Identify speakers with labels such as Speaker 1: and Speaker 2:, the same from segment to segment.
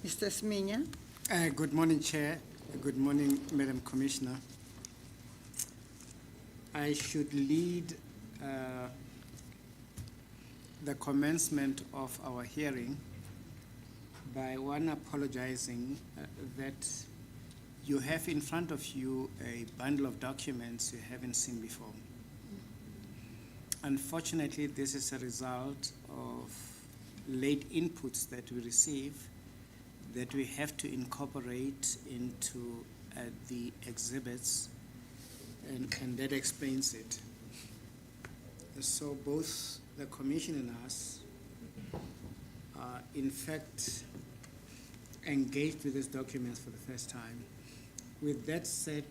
Speaker 1: Mr. Sminya.
Speaker 2: Good morning, Chair. Good morning, Madam Commissioner. I should lead the commencement of our hearing by one apologizing that you have in front of you a bundle of documents you haven't seen before. Unfortunately, this is a result of late inputs that we receive that we have to incorporate into the exhibits, and that explains it. So both the Commission and us are in fact engaged with these documents for the first time. With that said,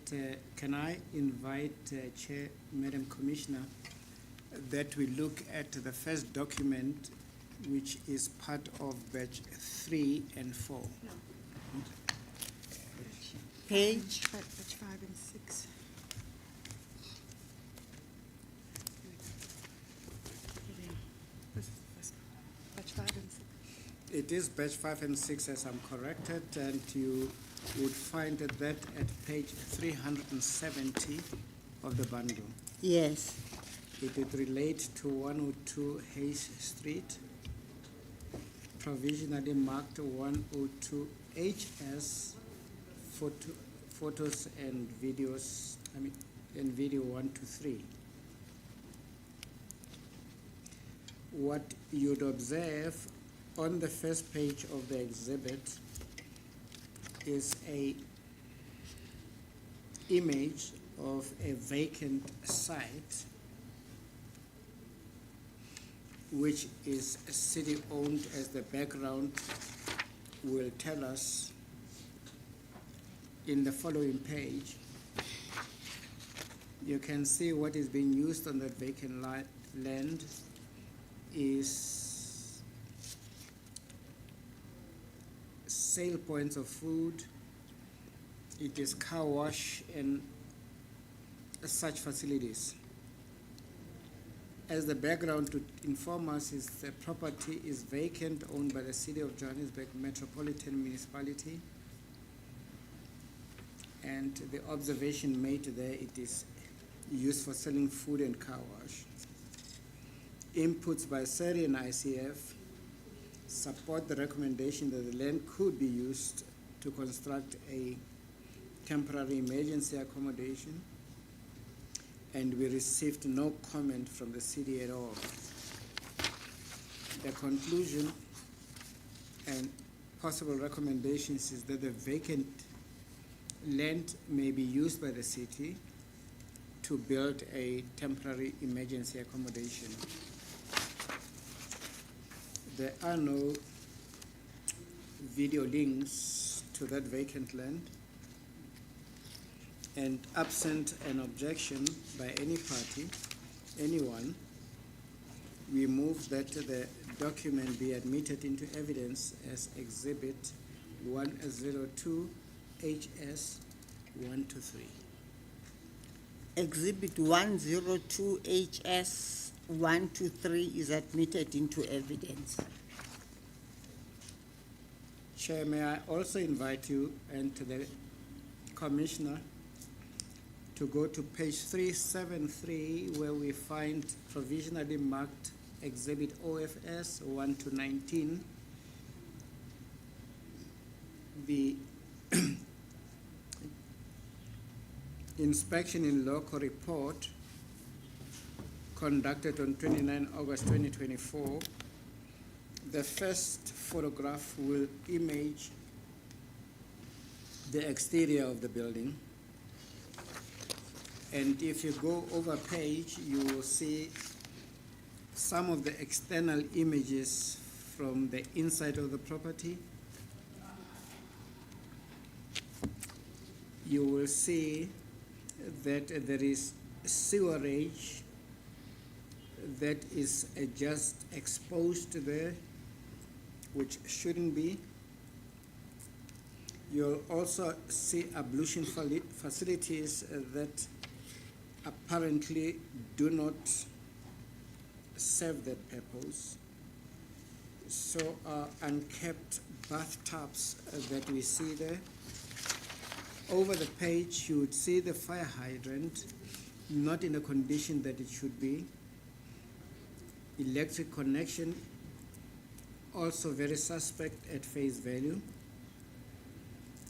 Speaker 2: can I invite Chair, Madam Commissioner, that we look at the first document, which is part of batch 3 and 4.
Speaker 1: No. Page?
Speaker 3: Batch 5 and 6. This is the first batch 5 and 6.
Speaker 2: It is batch 5 and 6 as I'm corrected, and you would find that at page 370 of the bundle.
Speaker 1: Yes.
Speaker 2: It would relate to 102 Hayes Street, provisionally marked 102 HS, photos and videos, and video 1 to 3. What you'd observe on the first page of the exhibit is a image of a vacant site which is city-owned, as the background will tell us in the following page. You can see what is being used on that vacant land is sale points of food, it is car wash and such facilities. As the background to inform us is the property is vacant, owned by the City of Johannesburg Metropolitan Municipality, and the observation made there, it is used for selling food and car wash. Inputs by SERI and ICF support the recommendation that the land could be used to construct a temporary emergency accommodation, and we received no comment from the city at all. The conclusion and possible recommendations is that the vacant land may be used by the city to build a temporary emergency accommodation. There are no video links to that vacant land, and absent an objection by any party, anyone, we move that the document be admitted into evidence as Exhibit 102 HS 1 to 3.
Speaker 1: Exhibit 102 HS 1 to 3 is admitted into evidence.
Speaker 2: Chair, may I also invite you and to the Commissioner to go to page 373, where we find provisionally marked Exhibit OFS 1 to 19. inspection in local report conducted on 29 August 2024, the first photograph will image the exterior of the building. And if you go over page, you will see some of the external images from the inside of the property. You will see that there is sewerage that is just exposed there, which shouldn't be. You'll also see ablution facilities that apparently do not serve that purpose. So unkept bathtubs that we see there. Over the page, you would see the fire hydrant, not in the condition that it should be. Electric connection, also very suspect at face value.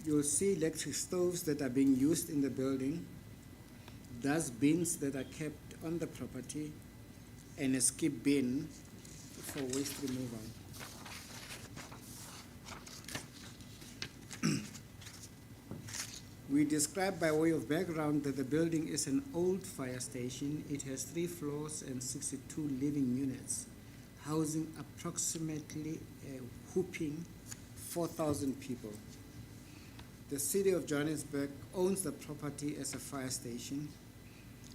Speaker 2: You'll see electric stoves that are being used in the building, dustbins that are kept on the property, and a skip bin for waste removal. We describe by way of background that the building is an old fire station. It has 3 floors and 62 living units, housing approximately a whopping 4,000 people. The city of Johannesburg owns the property as a fire station.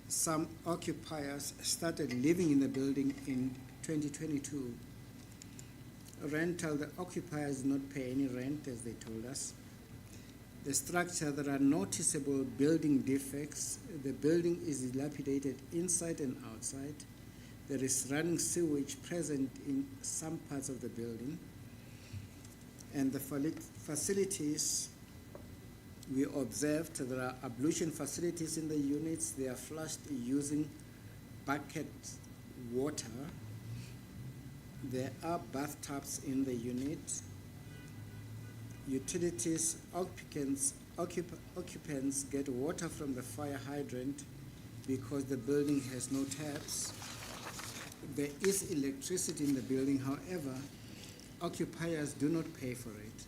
Speaker 2: Some occupiers started living in the building in 2022. The occupiers did not pay any rent, as they told us. The structure, there are noticeable building defects. The building is dilapidated inside and outside. There is running sewage present in some parts of the building. And the facilities, we observed there are ablution facilities in the units. They are flushed using bucket water. There are bathtubs in the unit. Utilities, occupants get water from the fire hydrant because the building has no taps. There is electricity in the building, however, occupiers do not pay for it.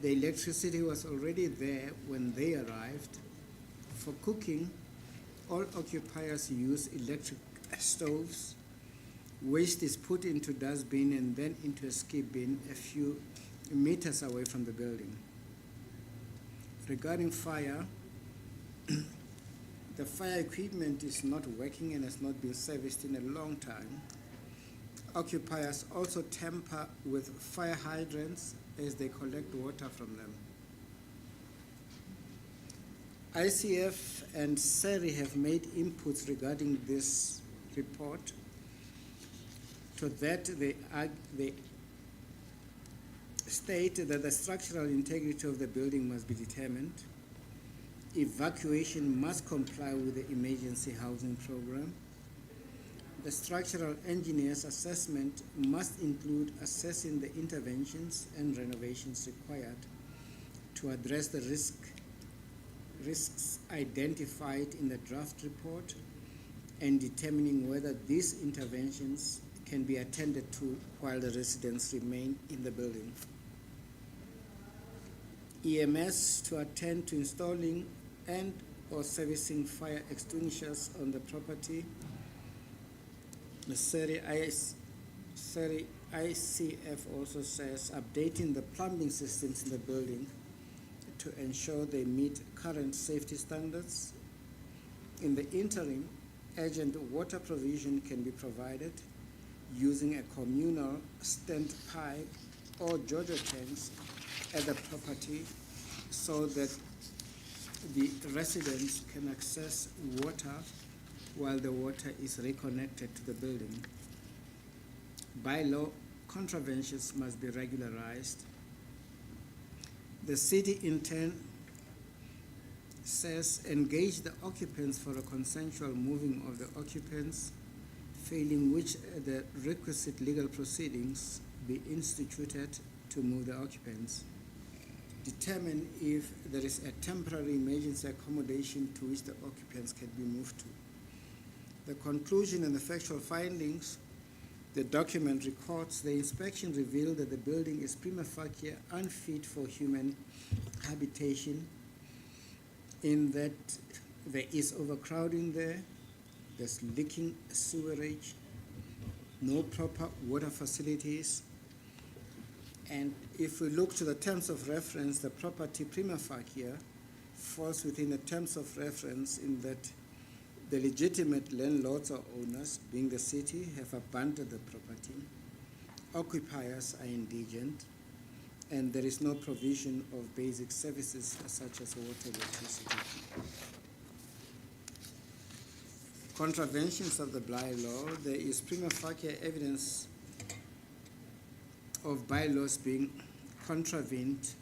Speaker 2: The electricity was already there when they arrived. For cooking, all occupiers use electric stoves. Waste is put into dustbin and then into a skip bin a few meters away from the building. Regarding fire, the fire equipment is not working and has not been serviced in a long time. Occupiers also tamper with fire hydrants as they collect water from them. ICF and SERI have made inputs regarding this report. To that, they state that the structural integrity of the building must be determined. Evacuation must comply with the emergency housing program. The structural engineer's assessment must include assessing the interventions and renovations required to address the risks identified in the draft report and determining whether these interventions can be attended to while the residents remain in the building. EMS to attend to installing and or servicing fire extinguishers on the property. The SERI ICF also says updating the plumbing systems in the building to ensure they meet current safety standards. In the interim, urgent water provision can be provided using a communal standpipe or JoJo tanks at the property so that the residents can access water while the water is reconnected to the building. By law, contraventions must be regularized. The city in turn says engage the occupants for a consensual moving of the occupants, failing which the requisite legal proceedings be instituted to move the occupants. determine if there is a temporary emergency accommodation to which the occupants can be moved to. The conclusion and the factual findings, the document records the inspection revealed that the building is prima facie unfit for human habitation, in that there is overcrowding there, there's leaking sewerage, no proper water facilities, and if we look to the terms of reference, the property prima facie falls within the terms of reference in that the legitimate landlords or owners, being the city, have abandoned the property, occupiers are indigent, and there is no provision of basic services such as water and electricity. Contraventions of the bylaw, there is prima facie evidence of bylaws being contravened.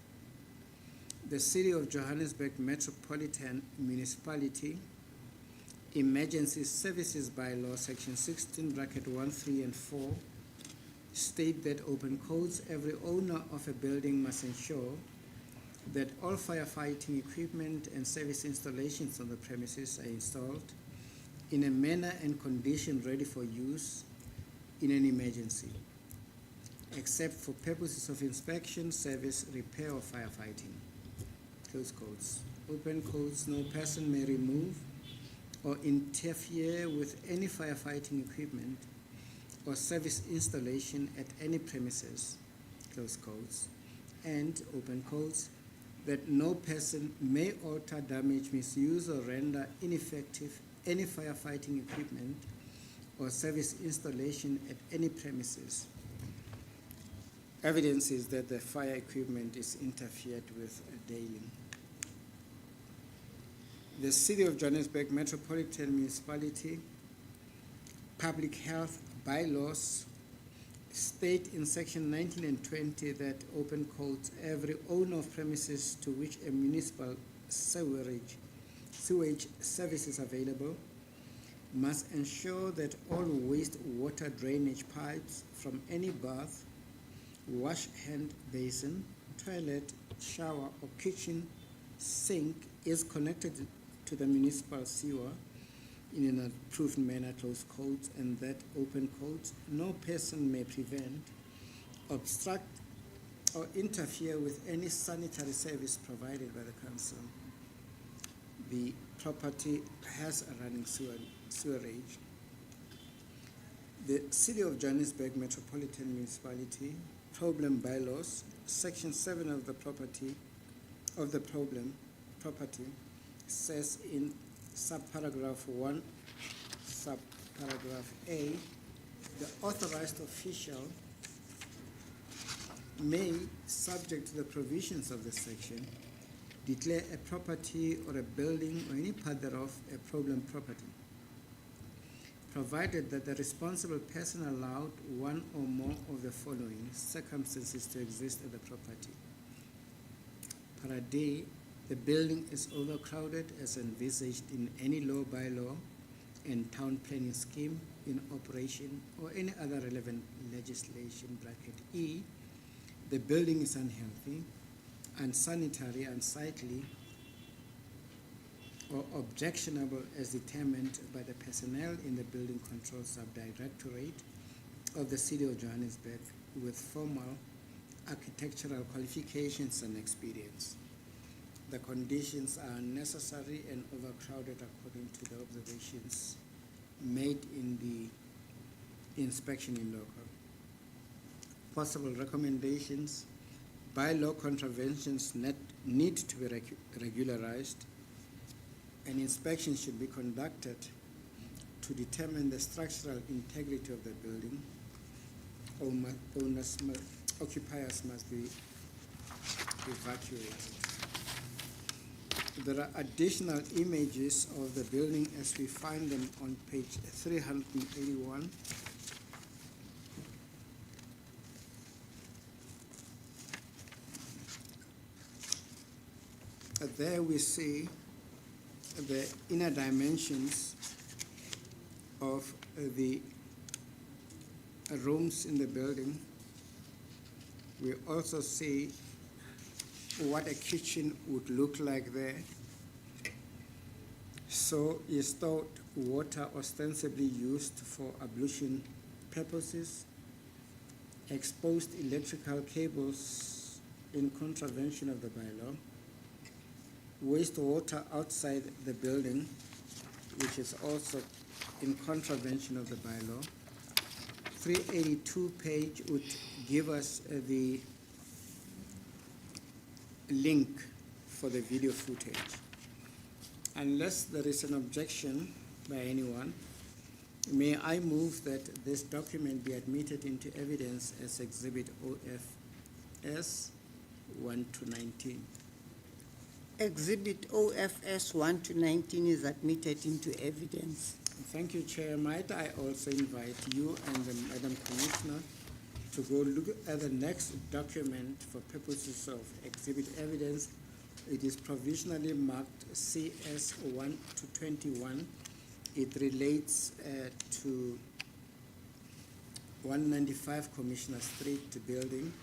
Speaker 2: The City of Johannesburg Metropolitan Municipality Emergency Services Bylaw, Section 16, bracket 1, 3, and 4, state that open codes, every owner of a building must ensure that all firefighting equipment and service installations on the premises are installed in a manner and condition ready for use in an emergency, except for purposes of inspection, service, repair, or firefighting. Close quotes. Open quotes, no person may remove or interfere with any firefighting equipment or service installation at any premises, close quotes, and open quotes, that no person may alter, damage, misuse, or render ineffective any firefighting equipment or service installation at any premises. Evidence is that the fire equipment is interfered with daily. The City of Johannesburg Metropolitan Municipality Public Health Bylaws state in section 19 and 20 that open quotes, every owner of premises to which a municipal sewage service is available must ensure that all wastewater drainage pipes from any bath, wash hand basin, toilet, shower, or kitchen sink is connected to the municipal sewer in an approved manner, close quotes, and that, open quotes, no person may prevent, obstruct, or interfere with any sanitary service provided by the council. The property has a running sewerage. The City of Johannesburg Metropolitan Municipality Problem Bylaws, Section 7 of the property says in subparagraph 1, subparagraph A, the authorized official may, subject to the provisions of the section, declare a property or a building or any part thereof a problem property, provided that the responsible person allowed one or more of the following circumstances to exist at the property. Para D, the building is overcrowded as envisaged in any law, bylaw, and town planning scheme in operation or any other relevant legislation, bracket E, the building is unhealthy, unsanitary, unsightly, or objectionable as determined by the personnel in the Building Control Subdirectorate of the City of Johannesburg with formal architectural qualifications and experience. The conditions are unnecessary and overcrowded according to the observations made in the inspection in local. Possible recommendations: bylaw contraventions need to be regularized. An inspection should be conducted to determine the structural integrity of the building. Occupiers must be evacuated. There are additional images of the building as we find them on page 381. There we see the inner dimensions of the rooms in the building. We also see what a kitchen would look like there. So is stored water ostensibly used for ablution purposes, exposed electrical cables in contravention of the bylaw, wastewater outside the building, which is also in contravention of the bylaw. 382 page would give us the link for the video footage. Unless there is an objection by anyone, may I move that this document be admitted into evidence as Exhibit OFS 1 to 19.
Speaker 1: Exhibit OFS 1 to 19 is admitted into evidence.
Speaker 2: Thank you, Chair. Might I also invite you and the Madam Commissioner to go look at the next document for purposes of exhibit evidence. It is provisionally marked CS 1 to 21. It relates to 195 Commissioner Street building.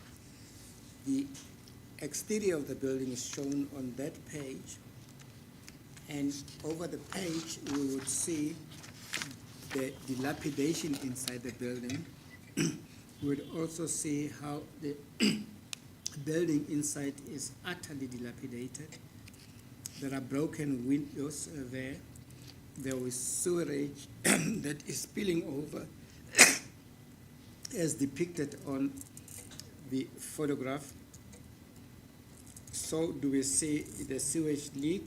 Speaker 2: The exterior of the building is shown on that page, and over the page we would see the dilapidation inside the building. We would also see how the building inside is utterly dilapidated. There are broken windows there. There is sewerage that is spilling over as depicted on the photograph. So do we see the sewage leak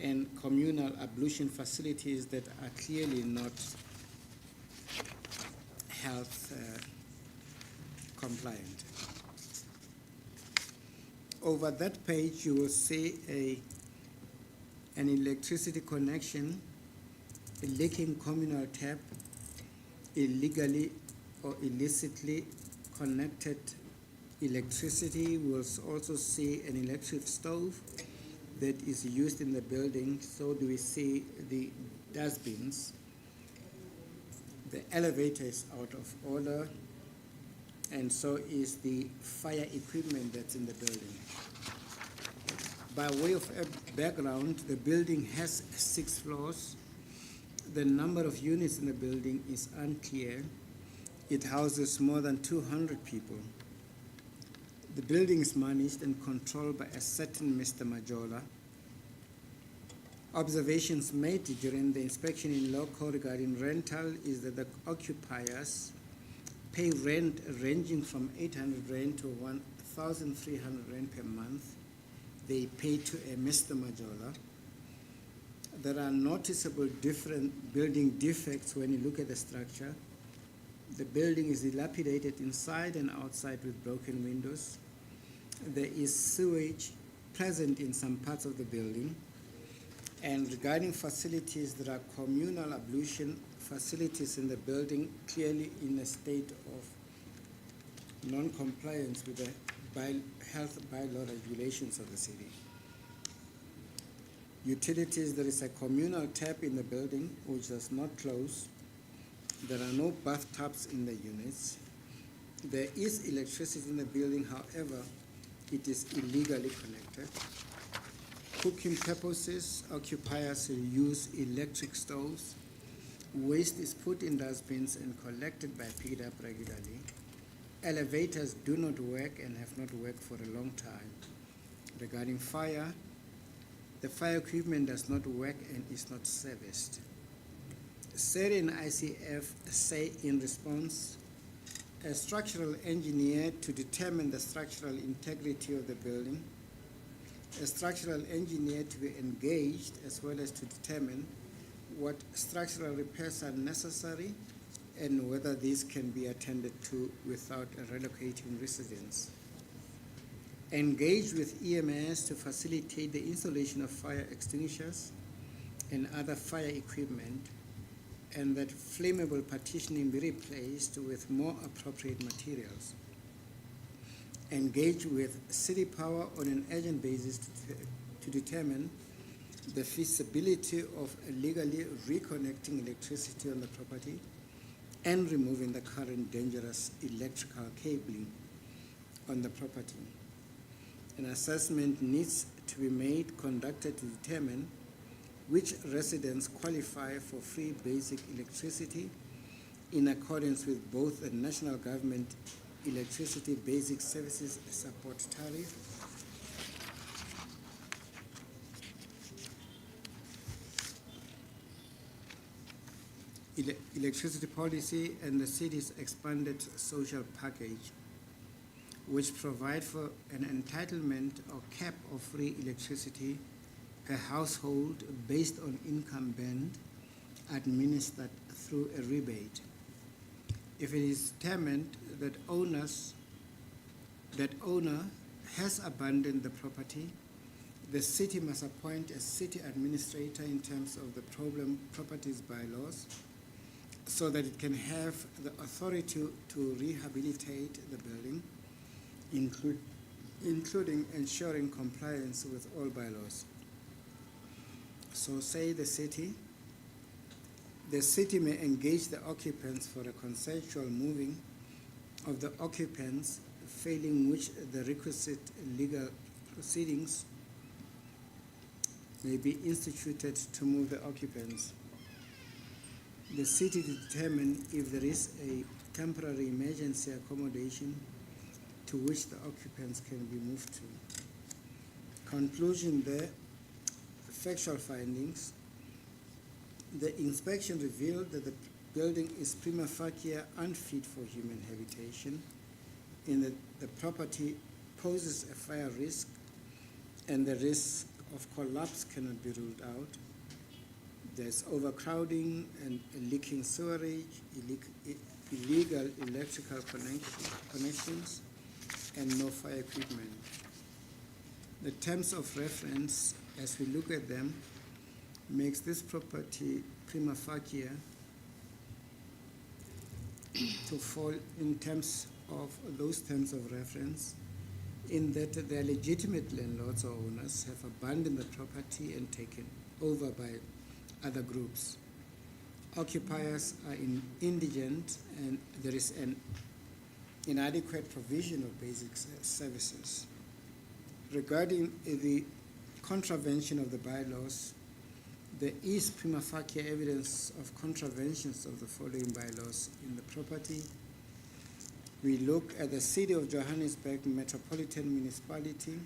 Speaker 2: and communal ablution facilities that are clearly not health compliant. Over that page you will see an electricity connection, a leaking communal tap, illegally or illicitly connected electricity. We will also see an electric stove that is used in the building. So do we see the dustbins. The elevator is out of order, and so is the fire equipment that's in the building. By way of background, the building has 6 floors. The number of units in the building is unclear. It houses more than 200 people. The building is managed and controlled by a certain Mr. Majola. Observations made during the inspection in local regarding rental is that the occupiers pay rent ranging from 800 Rand to 1,300 Rand per month. They pay to a Mr. Majola. There are noticeable different building defects when you look at the structure. The building is dilapidated inside and outside with broken windows. There is sewage present in some parts of the building. And regarding facilities, there are communal ablution facilities in the building, clearly in a state of non-compliance with the health bylaw regulations of the city. Utilities, there is a communal tap in the building which does not close. There are no bathtubs in the units. There is electricity in the building, however, it is illegally connected. Cooking purposes, occupiers use electric stoves. Waste is put in dustbins and collected by picked up regularly. Elevators do not work and have not worked for a long time. Regarding fire, the fire equipment does not work and is not serviced. SERI and ICF say in response, a structural engineer to determine the structural integrity of the building, a structural engineer to be engaged as well as to determine what structural repairs are necessary and whether these can be attended to without relocating residents. Engage with EMS to facilitate the installation of fire extinguishers and other fire equipment, and that flammable partitioning be replaced with more appropriate materials. Engage with City Power on an urgent basis to determine the feasibility of legally reconnecting electricity on the property and removing the current dangerous electrical cabling on the property. An assessment needs to be conducted to determine which residents qualify for free basic electricity in accordance with both the national government electricity basic services support tariff electricity policy and the city's expanded social package, which provide for an entitlement or cap of free electricity per household based on income band administered through a rebate. If it is determined that owner has abandoned the property, the city must appoint a city administrator in terms of the problem properties bylaws so that it can have the authority to rehabilitate the building, including ensuring compliance with all bylaws. So say the city may engage the occupants for a consensual moving of the occupants, failing which the requisite legal proceedings may be instituted to move the occupants. The city to determine if there is a temporary emergency accommodation to which the occupants can be moved to. Conclusion there, factual findings. The inspection revealed that the building is prima facie unfit for human habitation, in that the property poses a fire risk and the risk of collapse cannot be ruled out. There's overcrowding and leaking sewerage, illegal electrical connections, and no fire equipment. The terms of reference, as we look at them, makes this property prima facie to fall in terms of those terms of reference, in that their legitimate landlords or owners have abandoned the property and taken over by other groups. Occupiers are indigent and there is an inadequate provision of basic services. Regarding the contravention of the bylaws, there is prima facie evidence of contraventions of the following bylaws in the property. We look at the City of Johannesburg Metropolitan Municipality,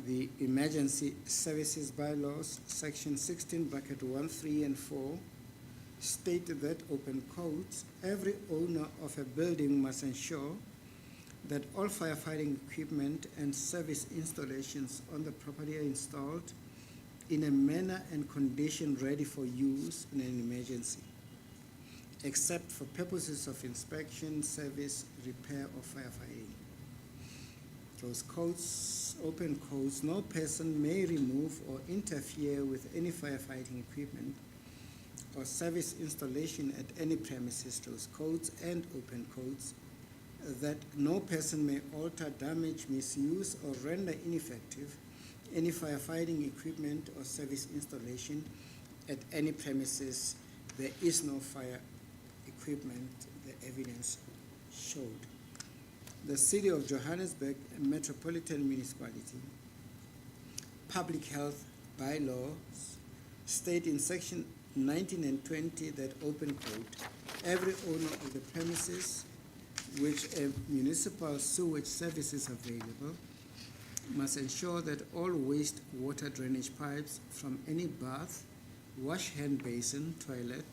Speaker 2: the Emergency Services Bylaws, Section 16, bracket 1, 3, and 4, state that, open quotes, every owner of a building must ensure that all firefighting equipment and service installations on the property are installed in a manner and condition ready for use in an emergency, except for purposes of inspection, service, repair, or firefighting. Close quotes, open quotes, no person may remove or interfere with any firefighting equipment or service installation at any premises, close quotes, and open quotes, that no person may alter, damage, misuse, or render ineffective any firefighting equipment or service installation at any premises. There is no fire equipment, the evidence showed. The City of Johannesburg Metropolitan Municipality Public Health Bylaws state in section 19 and 20 that, open quote, every owner of the premises which a municipal sewage service is available must ensure that all waste water drainage pipes from any bath, wash hand basin, toilet,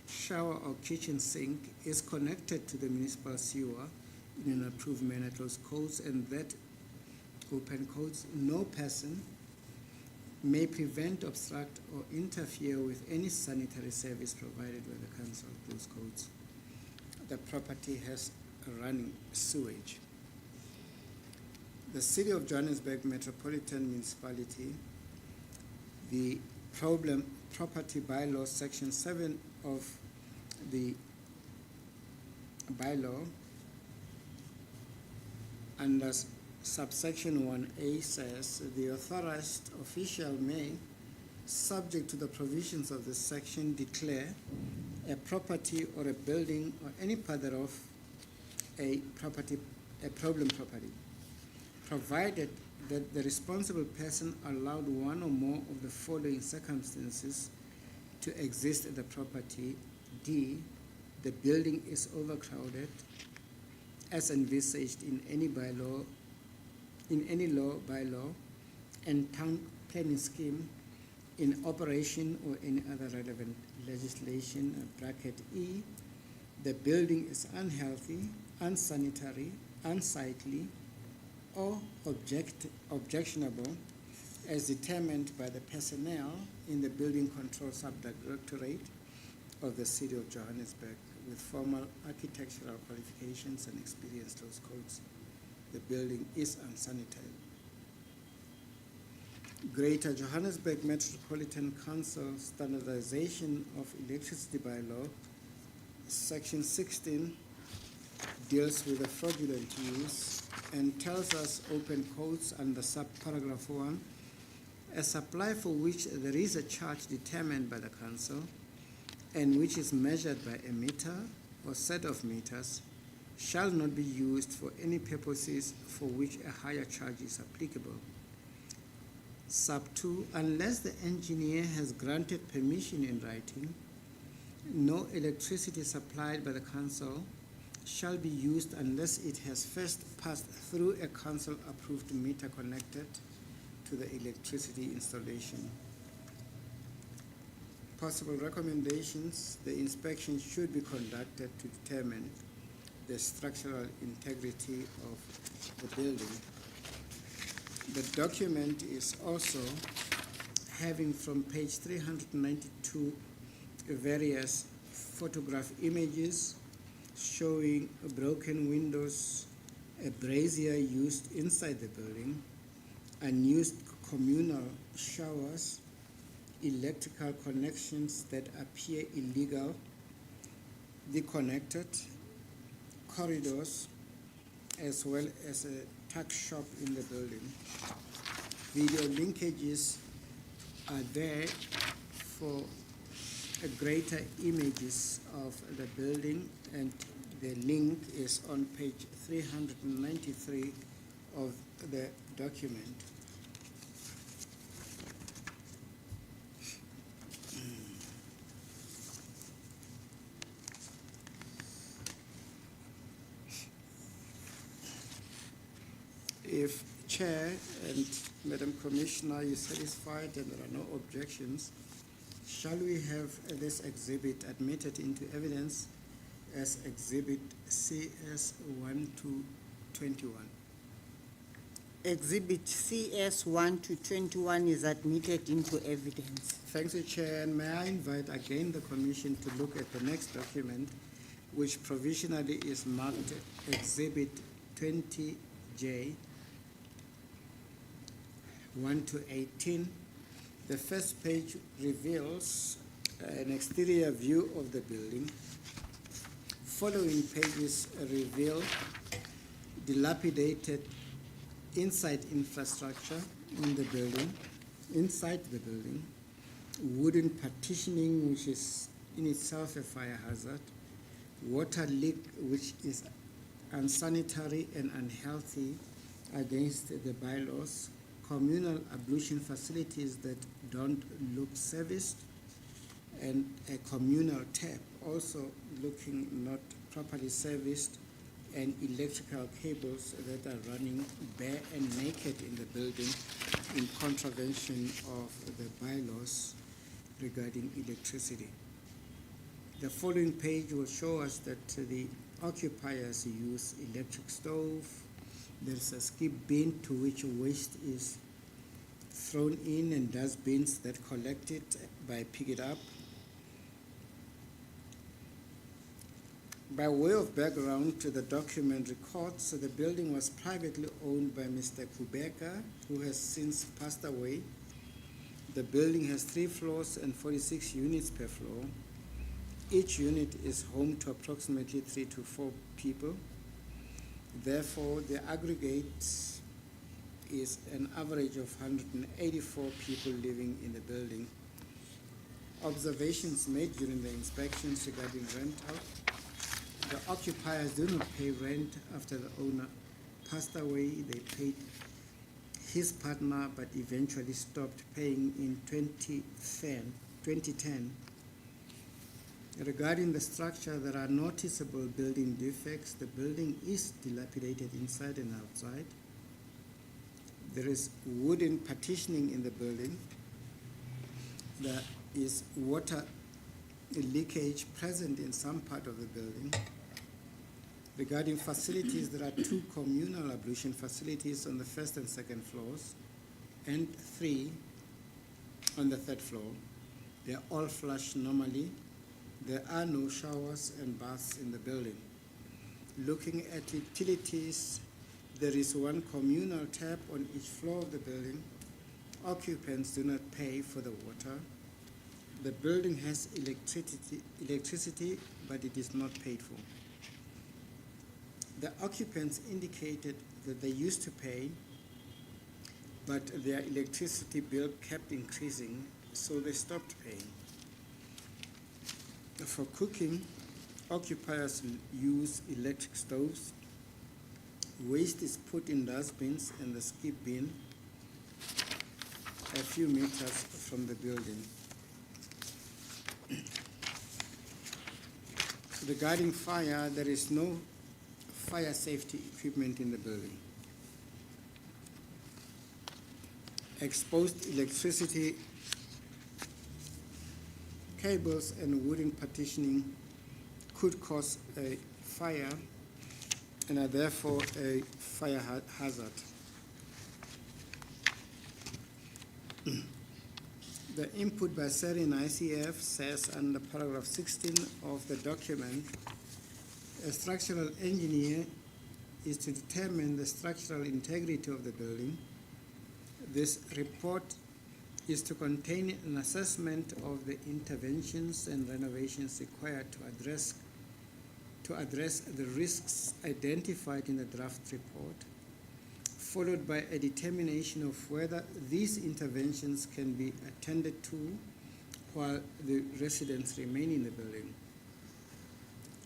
Speaker 2: shower or kitchen sink is connected to the municipal sewer in an approved manner, close quotes, and that, open quotes, no person may prevent, obstruct, or interfere with any sanitary service provided by the council, close quotes. The property has running sewage. The City of Johannesburg Metropolitan Municipality, the problem property bylaws, section 7 of the bylaw, under subsection 1A says, the authorized official may, subject to the provisions of this section, declare a property or a building or any part thereof a problem property. provided that the responsible person allowed one or more of the following circumstances to exist at the property. D, the building is overcrowded as envisaged in any bylaw, bylaw, and town planning scheme in operation or any other relevant legislation. Bracket E, the building is unhealthy, unsanitary, unsightly, or objectionable as determined by the personnel in the Building Control Subdirectorate of the City of Johannesburg with formal architectural qualifications and experience. Close quotes. The building is unsanitary. Greater Johannesburg Metropolitan Council Standardization of Electricity Bylaw, Section 16, deals with the fraudulent use and tells us, open quotes, under subparagraph 1, a supply for which there is a charge determined by the council and which is measured by a meter or set of meters shall not be used for any purposes for which a higher charge is applicable. Sub 2, unless the engineer has granted permission in writing, no electricity supplied by the council shall be used unless it has first passed through a council-approved meter connected to the electricity installation. Possible recommendations: the inspection should be conducted to determine the structural integrity of the building. The document is also having from page 392 various photograph images showing broken windows, a brazier used inside the building, unused communal showers, electrical connections that appear illegal, disconnected, corridors, as well as a tuck shop in the building. Video linkages are there for greater images of the building, and the link is on page 393 of the document. If Chair and Madam Commissioner, you're satisfied and there are no objections, shall we have this exhibit admitted into evidence as Exhibit CS 1 to 21?
Speaker 1: Exhibit CS 1 to 21 is admitted into evidence.
Speaker 2: Thanks, Chair. And may I invite again the Commission to look at the next document, which provisionally is marked Exhibit 20J 1 to 18. The first page reveals an exterior view of the building. Following pages reveal dilapidated inside infrastructure in the building, inside the building, wooden partitioning, which is in itself a fire hazard, water leak, which is unsanitary and unhealthy against the bylaws, communal ablution facilities that don't look serviced, and a communal tap also looking not properly serviced, and electrical cables that are running bare and naked in the building in contravention of the bylaws regarding electricity. The following page will show us that the occupiers use electric stove. There's a skip bin to which waste is thrown in, and dustbins that collect it by pick it up. By way of background to the document records, the building was privately owned by Mr. Kubeka, who has since passed away. The building has 3 floors and 46 units per floor. Each unit is home to approximately 3 to 4 people. Therefore, the aggregate is an average of 184 people living in the building. Observations made during the inspections regarding rental: the occupiers do not pay rent after the owner passed away. They paid his partner, but eventually stopped paying in 2010. Regarding the structure, there are noticeable building defects. The building is dilapidated inside and outside. There is wooden partitioning in the building. There is water leakage present in some part of the building. Regarding facilities, there are 2 communal ablution facilities on the 1st and 2nd floors and 3 on the 3rd floor. They are all flush normally. There are no showers and baths in the building. Looking at utilities, there is 1 communal tap on each floor of the building. Occupants do not pay for the water. The building has electricity, but it is not paid for. The occupants indicated that they used to pay, but their electricity bill kept increasing, so they stopped paying. For cooking, occupiers use electric stoves. Waste is put in dustbins and the skip bin a few meters from the building. Regarding fire, there is no fire safety equipment in the building. Exposed electricity cables and wooden partitioning could cause a fire and are therefore a fire hazard. The input by SERI and ICF says under paragraph 16 of the document, a structural engineer is to determine the structural integrity of the building. This report is to contain an assessment of the interventions and renovations required to address the risks identified in the draft report, followed by a determination of whether these interventions can be attended to while the residents remain in the building.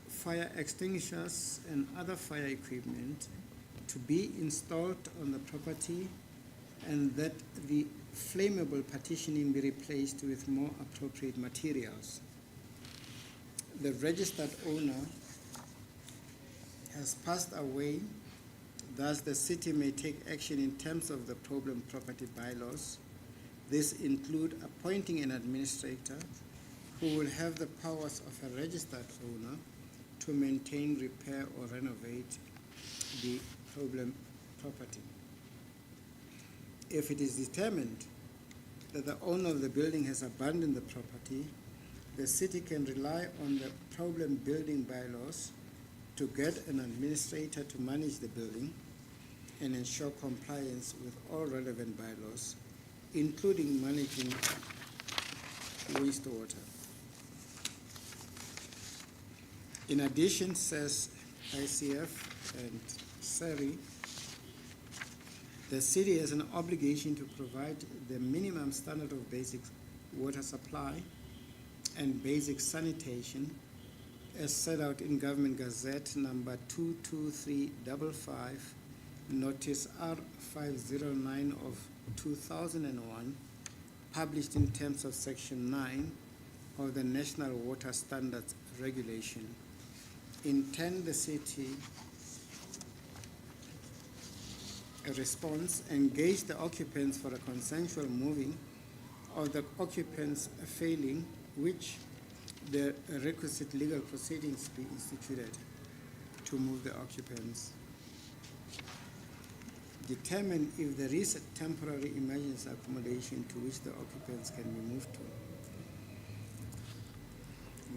Speaker 2: Fire extinguishers and other fire equipment to be installed on the property, and that the flammable partitioning be replaced with more appropriate materials. The registered owner has passed away, thus the city may take action in terms of the problem property bylaws. This include appointing an administrator who will have the powers of a registered owner to maintain, repair, or renovate the problem property. If it is determined that the owner of the building has abandoned the property, the city can rely on the problem building bylaws to get an administrator to manage the building and ensure compliance with all relevant bylaws, including managing wastewater. In addition, says ICF and SERI, the city has an obligation to provide the minimum standard of basic water supply and basic sanitation as set out in Government Gazette number 22355, Notice R509 of 2001, published in terms of Section 9 of the National Water Standards Regulation. In 10, the city response engage the occupants for a consensual moving of the occupants failing, which the requisite legal proceedings be instituted to move the occupants. Determine if there is a temporary emergency accommodation to which the occupants can be moved to.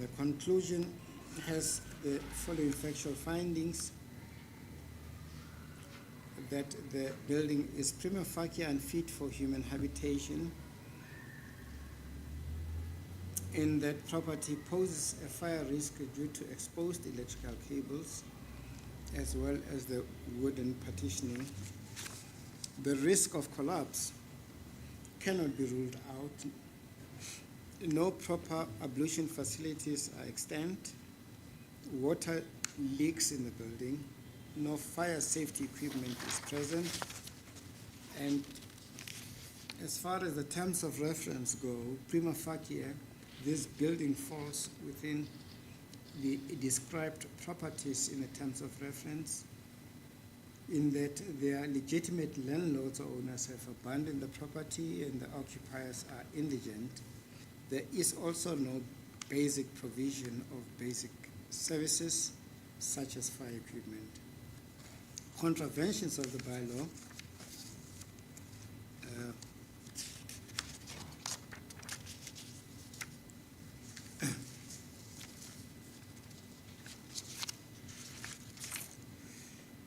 Speaker 2: The conclusion has the following factual findings: that the building is prima facie unfit for human habitation, in that property poses a fire risk due to exposed electrical cables as well as the wooden partitioning. The risk of collapse cannot be ruled out. No proper ablution facilities are extant. Water leaks in the building. no fire safety equipment is present. And as far as the terms of reference go, prima facie, this building falls within the described properties in the terms of reference, in that their legitimate landlords or owners have abandoned the property and the occupiers are indigent. There is also no basic provision of basic services such as fire equipment. Contraventions of the bylaw.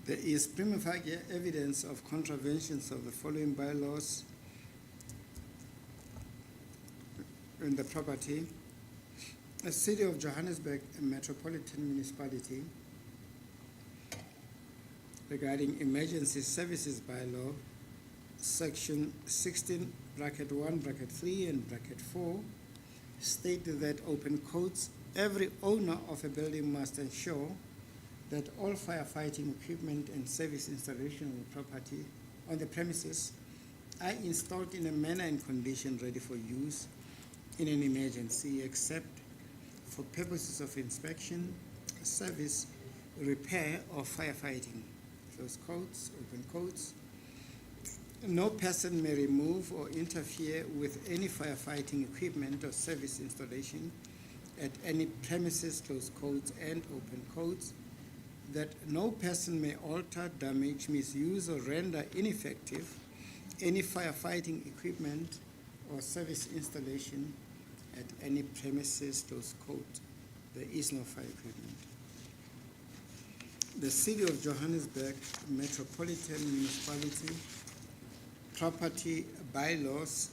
Speaker 2: There is prima facie evidence of contraventions of the following bylaws in the property. A City of Johannesburg Metropolitan Municipality regarding Emergency Services Bylaw, Section 16, bracket 1, bracket 3, and bracket 4, stated that, open quotes, every owner of a building must ensure that all firefighting equipment and service installation on the property, on the premises, are installed in a manner and condition ready for use in an emergency, except for purposes of inspection, service, repair, or firefighting. Close quotes, open quotes. No person may remove or interfere with any firefighting equipment or service installation at any premises, close quotes and open quotes. That no person may alter, damage, misuse, or render ineffective any firefighting equipment or service installation at any premises, close quote. There is no fire equipment. The City of Johannesburg Metropolitan Municipality Property Bylaws,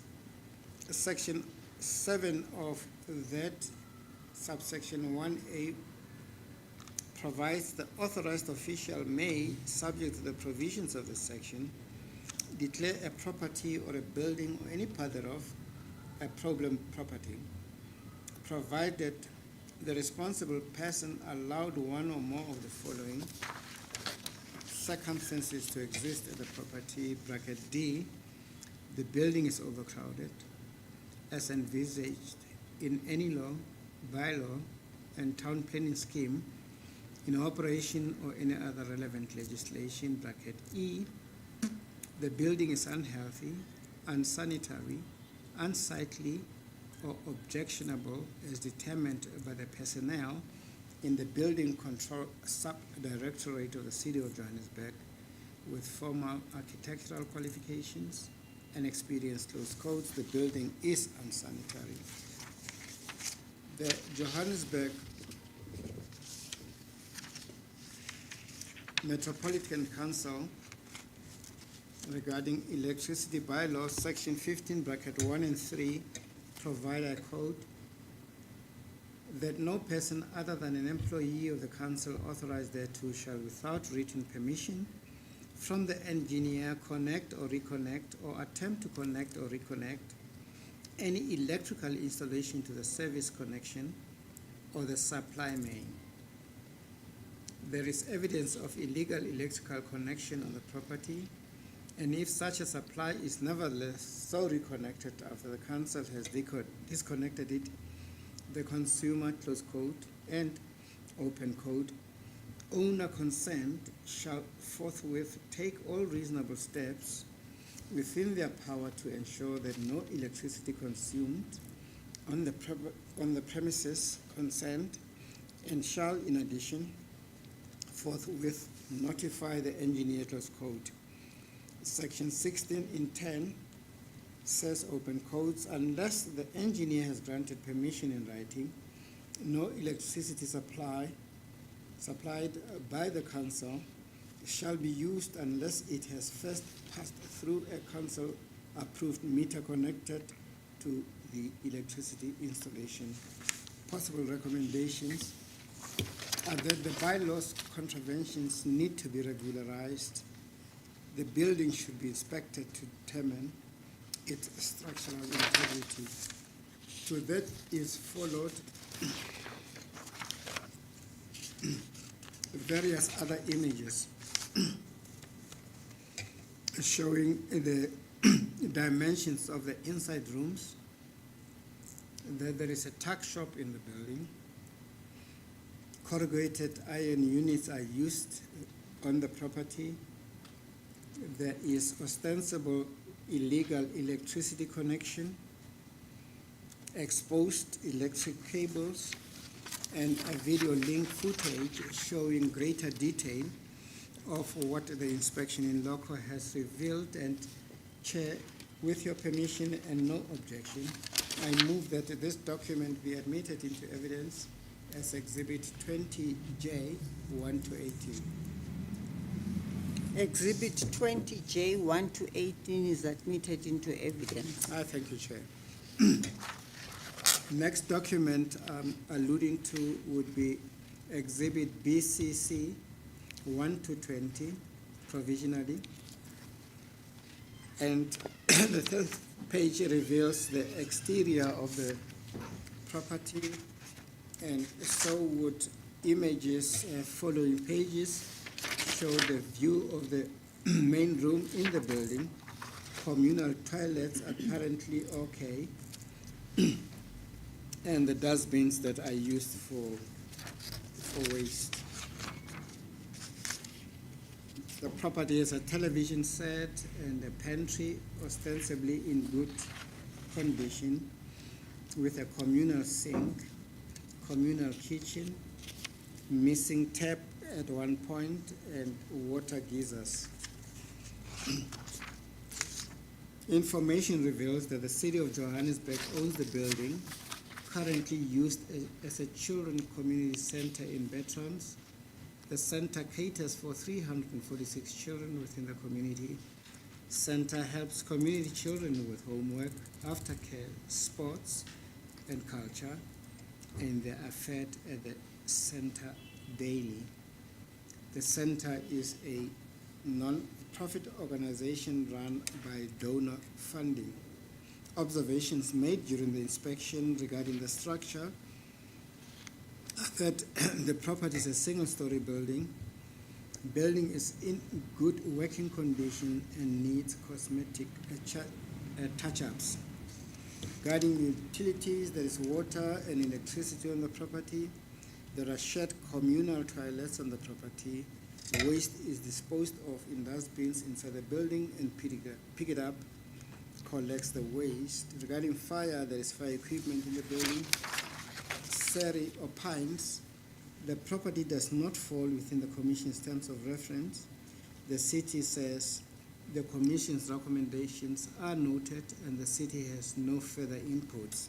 Speaker 2: Section 7 of that, subsection 1A, provides the authorized official may, subject to the provisions of the section, declare a property or a building or any part thereof a problem property, provided the responsible person allowed one or more of the following circumstances to exist at the property, bracket D, the building is overcrowded, as envisaged in any law, bylaw, and town planning scheme, in operation or any other relevant legislation, bracket E, the building is unhealthy, unsanitary, unsightly, or objectionable as determined by the personnel in the Building Control Sub-Directorate of the City of Johannesburg with formal architectural qualifications and experience, close quotes. The building is unsanitary. The Johannesburg Metropolitan Council regarding electricity bylaws, section 15, bracket 1 and 3, provide, I quote, that no person other than an employee of the council authorized thereto shall, without written permission from the engineer, connect or reconnect or attempt to connect or reconnect any electrical installation to the service connection or the supply main. There is evidence of illegal electrical connection on the property, and if such a supply is nevertheless so reconnected after the council has disconnected it, the consumer, close quote, and open quote, owner consent shall forthwith take all reasonable steps within their power to ensure that no electricity consumed on the premises consent, and shall in addition forthwith notify the engineer, close quote. Section 16 in 10 says, open quotes, unless the engineer has granted permission in writing, no electricity supplied by the council shall be used unless it has first passed through a council approved meter connected to the electricity installation. Possible recommendations are that the bylaws contraventions need to be regularized. The building should be inspected to determine its structural integrity. So that is followed various other images showing the dimensions of the inside rooms, that there is a tuck shop in the building. Corrugated iron units are used on the property. There is ostensible illegal electricity connection, exposed electric cables, and a video link footage showing greater detail of what the inspection in loco has revealed. And Chair, with your permission and no objection, I move that this document be admitted into evidence as Exhibit 20J 1 to 18.
Speaker 1: Exhibit 20J 1 to 18 is admitted into evidence.
Speaker 2: Thank you, Chair. Next document I'm alluding to would be Exhibit BCC 1 to 20, provisionally. And the third page reveals the exterior of the property, and so would images following pages show the view of the main room in the building, communal toilets apparently okay, and the dustbins that are used for waste. The property has a television set and a pantry, ostensibly in good condition, with a communal sink, communal kitchen, missing tap at one point, and water geysers. Information reveals that the City of Johannesburg owns the building, currently used as a children community center in Bertrams. The center caters for 346 children within the community. Center helps community children with homework, aftercare, sports, and culture, and they are fed at the center daily. The center is a non-profit organization run by donor funding. Observations made during the inspection regarding the structure that the property is a single-story building. Building is in good working condition and needs cosmetic touch-ups. Regarding utilities, there is water and electricity on the property. There are shared communal toilets on the property. Waste is disposed of in dustbins inside the building, and pick it up, collects the waste. Regarding fire, there is fire equipment in the building. Seri opines the property does not fall within the Commission's terms of reference. The City says the Commission's recommendations are noted and the City has no further inputs.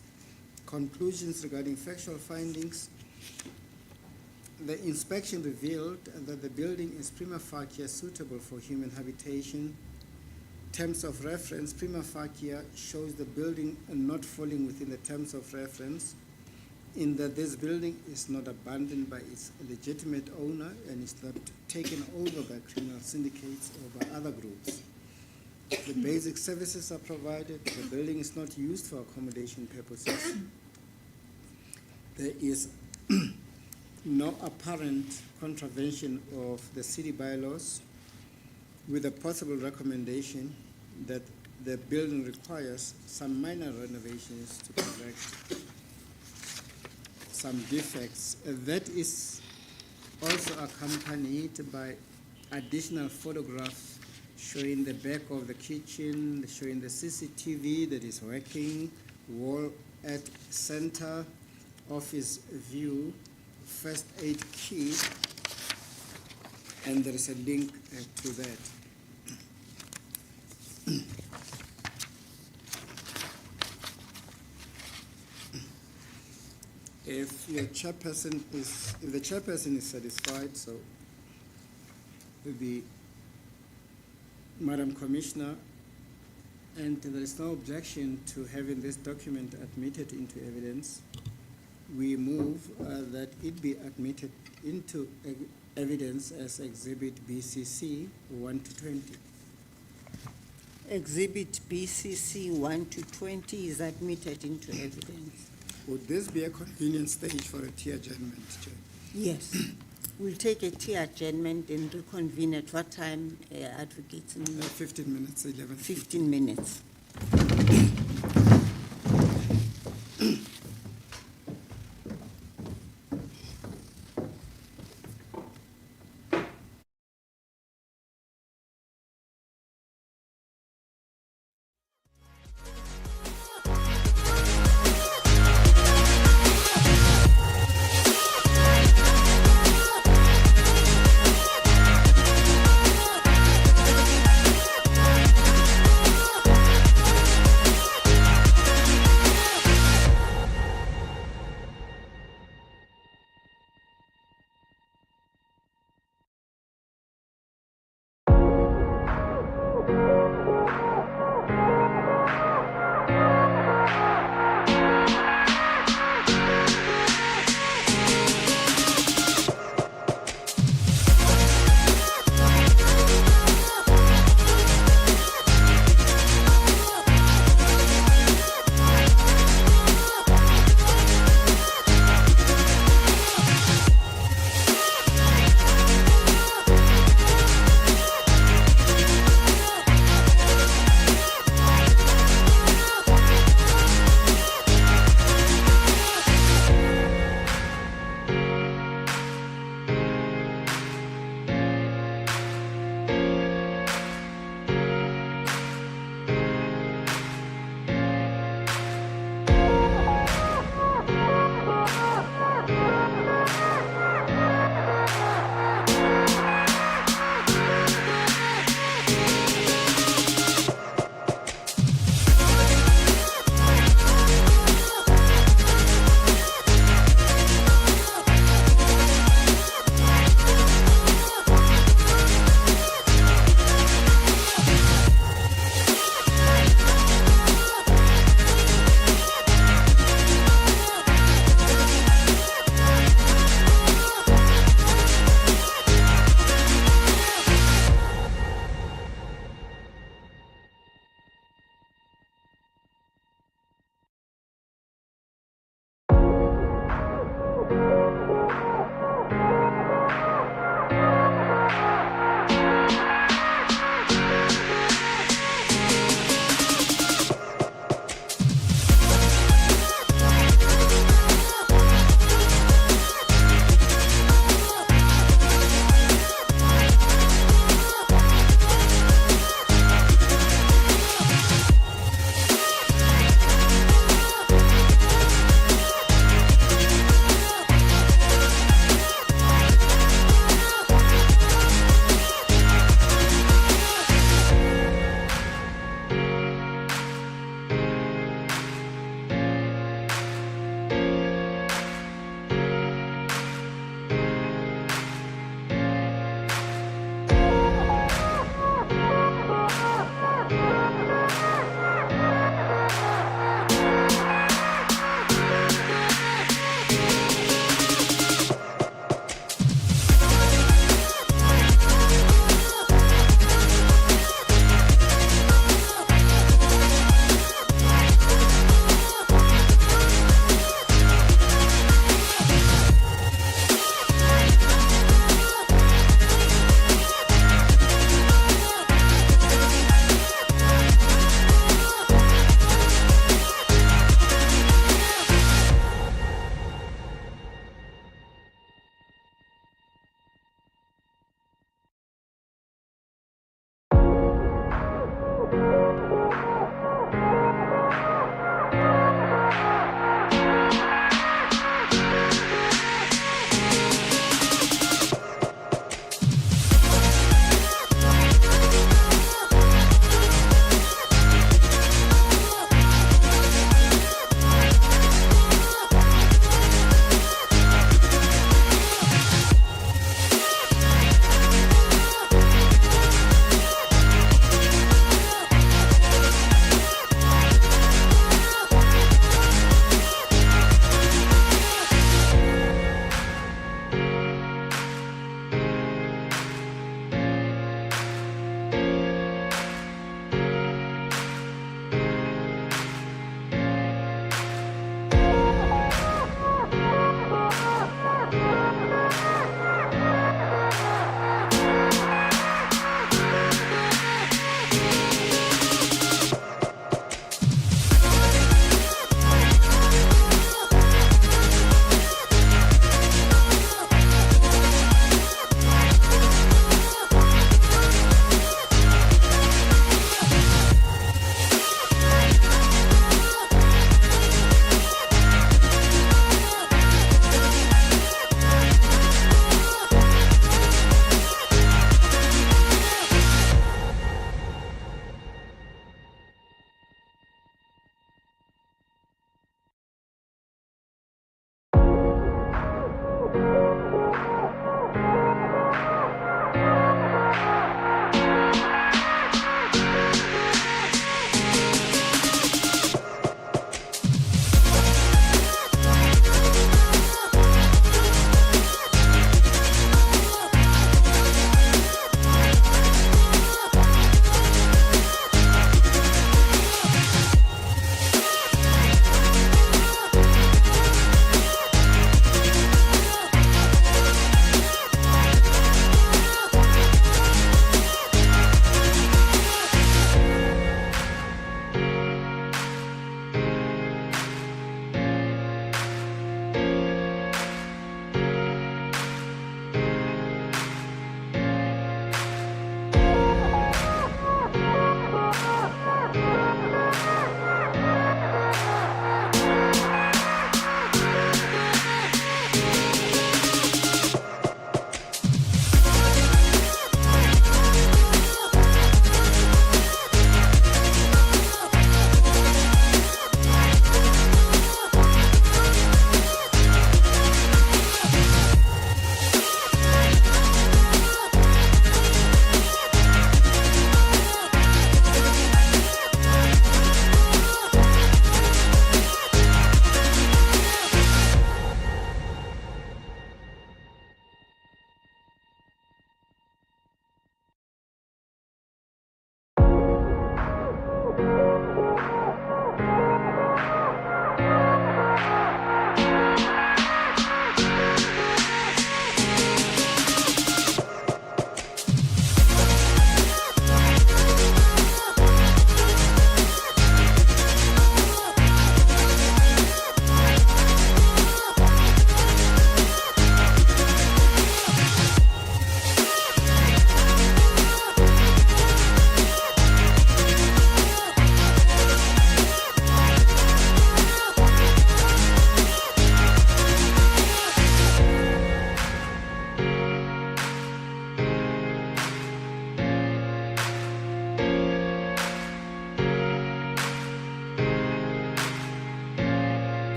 Speaker 2: Conclusions regarding factual findings. The inspection revealed that the building is prima facie suitable for human habitation. Terms of reference, prima facie shows the building not falling within the terms of reference, in that this building is not abandoned by its legitimate owner and is not taken over by criminal syndicates or by other groups. The basic services are provided. The building is not used for accommodation purposes. There is no apparent contravention of the city bylaws, with a possible recommendation that the building requires some minor renovations to correct some defects. That is also accompanied by additional photographs showing the back of the kitchen, showing the CCTV that is working, wall at center, office view, first aid kit, and there is a link to that. If the chairperson is satisfied, so the Madam Commissioner, and there is no objection to having this document admitted into evidence, we move that it be admitted into evidence as Exhibit BCC 1 to 20.
Speaker 1: Exhibit BCC 1 to 20 is admitted into evidence.
Speaker 2: Would this be a convenient stage for a tea adjournment, Chair?
Speaker 1: Yes. We'll take a tea adjournment and reconvene at what time, advocates?
Speaker 4: 15 minutes, 11.
Speaker 1: 15 minutes.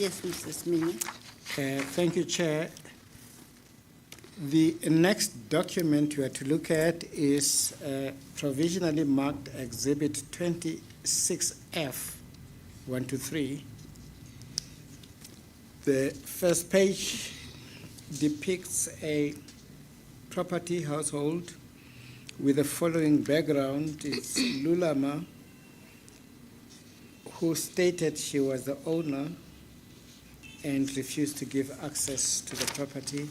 Speaker 1: Yes, Mr. Sminga.
Speaker 2: Thank you, Chair. The next document we are to look at is provisionally marked Exhibit 26F, 1 to 3. The first page depicts a property household with the following background. It's Lulama, who stated she was the owner and refused to give access to the property.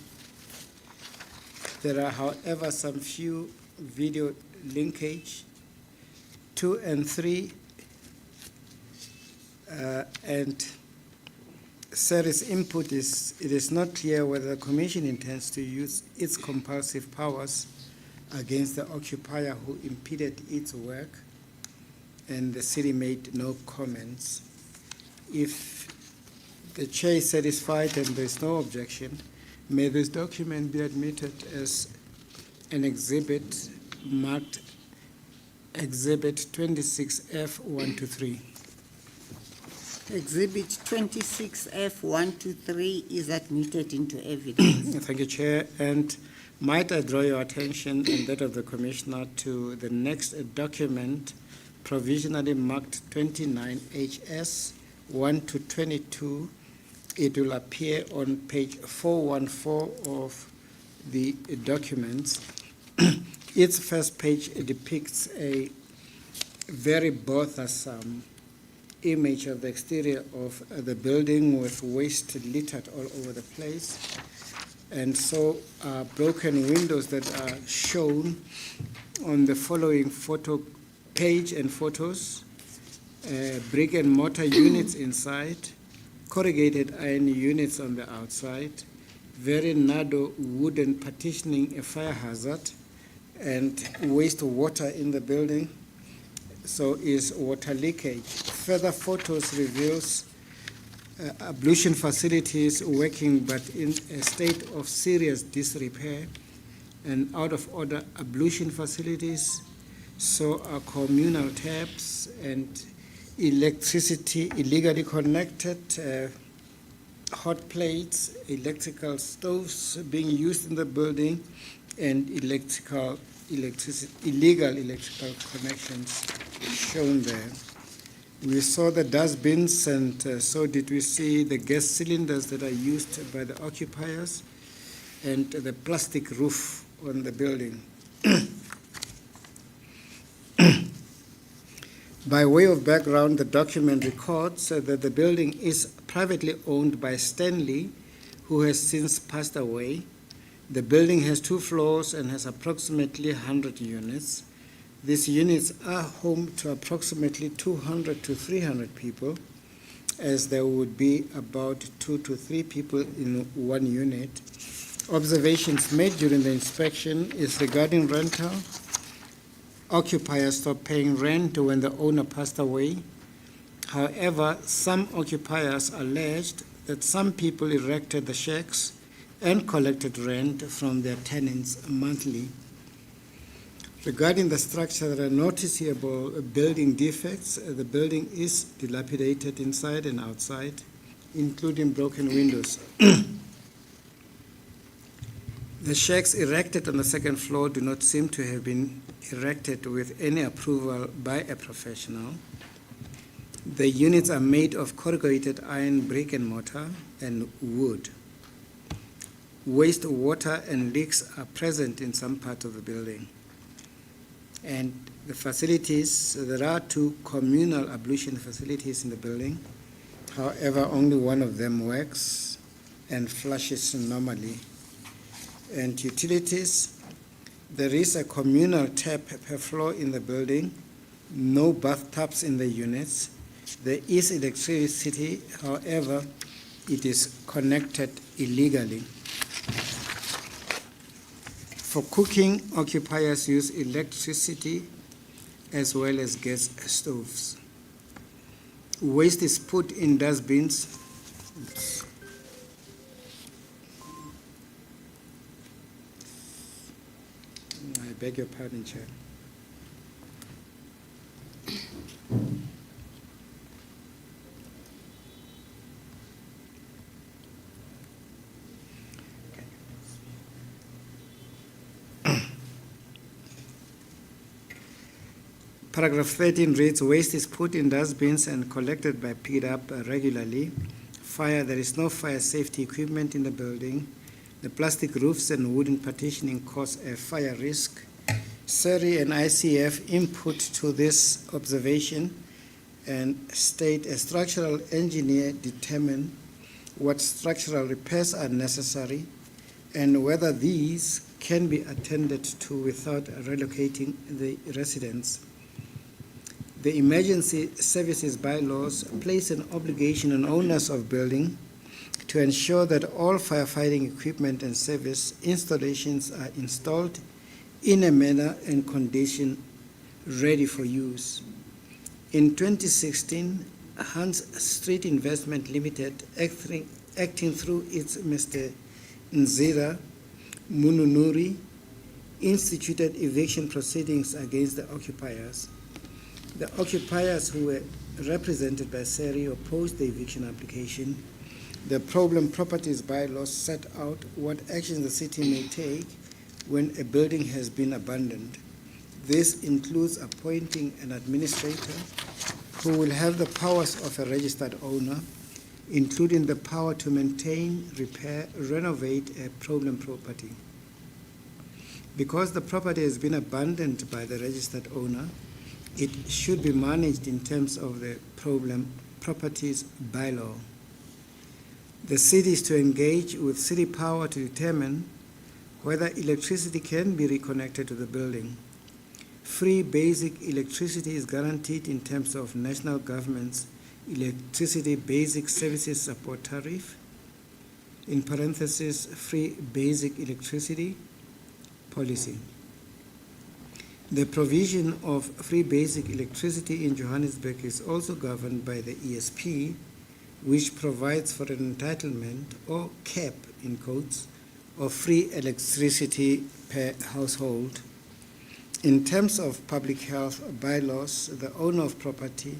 Speaker 2: There are, however, some few video linkage. 2 and 3 and Sarah's input is, it is not clear whether the Commission intends to use its compulsive powers against the occupier who impeded its work, and the city made no comments. If the Chair is satisfied and there is no objection, may this document be admitted as an exhibit marked Exhibit 26F 1 to 3.
Speaker 1: Exhibit 26F 1 to 3 is admitted into evidence.
Speaker 2: Thank you, Chair. And might I draw your attention and that of the Commissioner to the next document, provisionally marked 29HS 1 to 22. It will appear on page 414 of the documents. Its first page depicts a very bothersome image of the exterior of the building with waste littered all over the place. And so broken windows that are shown on the following photo page and photos, brick and mortar units inside, corrugated iron units on the outside, very narrow wooden partitioning, a fire hazard, and waste water in the building. So is water leakage. Further photos reveals ablution facilities working but in a state of serious disrepair, and out of order ablution facilities, so are communal taps and electricity illegally connected, hot plates, electrical stoves being used in the building, and illegal electrical connections shown there. We saw the dustbins, and so did we see the gas cylinders that are used by the occupiers, and the plastic roof on the building. By way of background, the document records that the building is privately owned by Stanley, who has since passed away. The building has 2 floors and has approximately 100 units. These units are home to approximately 200 to 300 people, as there would be about 2 to 3 people in one unit. Observations made during the inspection is regarding rental. Occupiers stopped paying rent when the owner passed away. However, some occupiers alleged that some people erected the shacks and collected rent from their tenants monthly. Regarding the structure, there are noticeable building defects. The building is dilapidated inside and outside, including broken windows. The shacks erected on the second floor do not seem to have been erected with any approval by a professional. The units are made of corrugated iron, brick and mortar, and wood. Waste water and leaks are present in some parts of the building. And the facilities, there are 2 communal ablution facilities in the building. However, only one of them works and flushes normally. And utilities, there is a communal tap per floor in the building, no bathtubs in the units. There is electricity, however, it is connected illegally. For cooking, occupiers use electricity as well as gas stoves. Waste is put in dustbins. I beg your pardon, Chair.
Speaker 5: Paragraph 13 reads, waste is put in dustbins and collected by picked up regularly. Fire, there is no fire safety equipment in the building. The plastic roofs and wooden partitioning cause a fire risk. SERI and ICF input to this observation and state a structural engineer determine what structural repairs are necessary and whether these can be attended to without relocating the residents. The emergency services bylaws place an obligation on owners of building to ensure that all firefighting equipment and service installations are installed in a manner and condition ready for use. In 2016, Hans Street Investment Limited, acting through its Mr. Nzira Mununuri, instituted eviction proceedings against the occupiers. The occupiers, who were represented by SERI, opposed the eviction application. The problem properties bylaws set out what actions the city may take when a building has been abandoned. This includes appointing an administrator who will have the powers of a registered owner, including the power to maintain, repair, renovate a problem property. Because the property has been abandoned by the registered owner, it should be managed in terms of the problem properties bylaw. The city is to engage with city power to determine whether electricity can be reconnected to the building. Free basic electricity is guaranteed in terms of national government's Electricity Basic Services Support Tariff, in parentheses, Free Basic Electricity Policy. The provision of free basic electricity in Johannesburg is also governed by the ESP, which provides for an entitlement or cap, in quotes, of free electricity per household. In terms of public health bylaws, the owner of property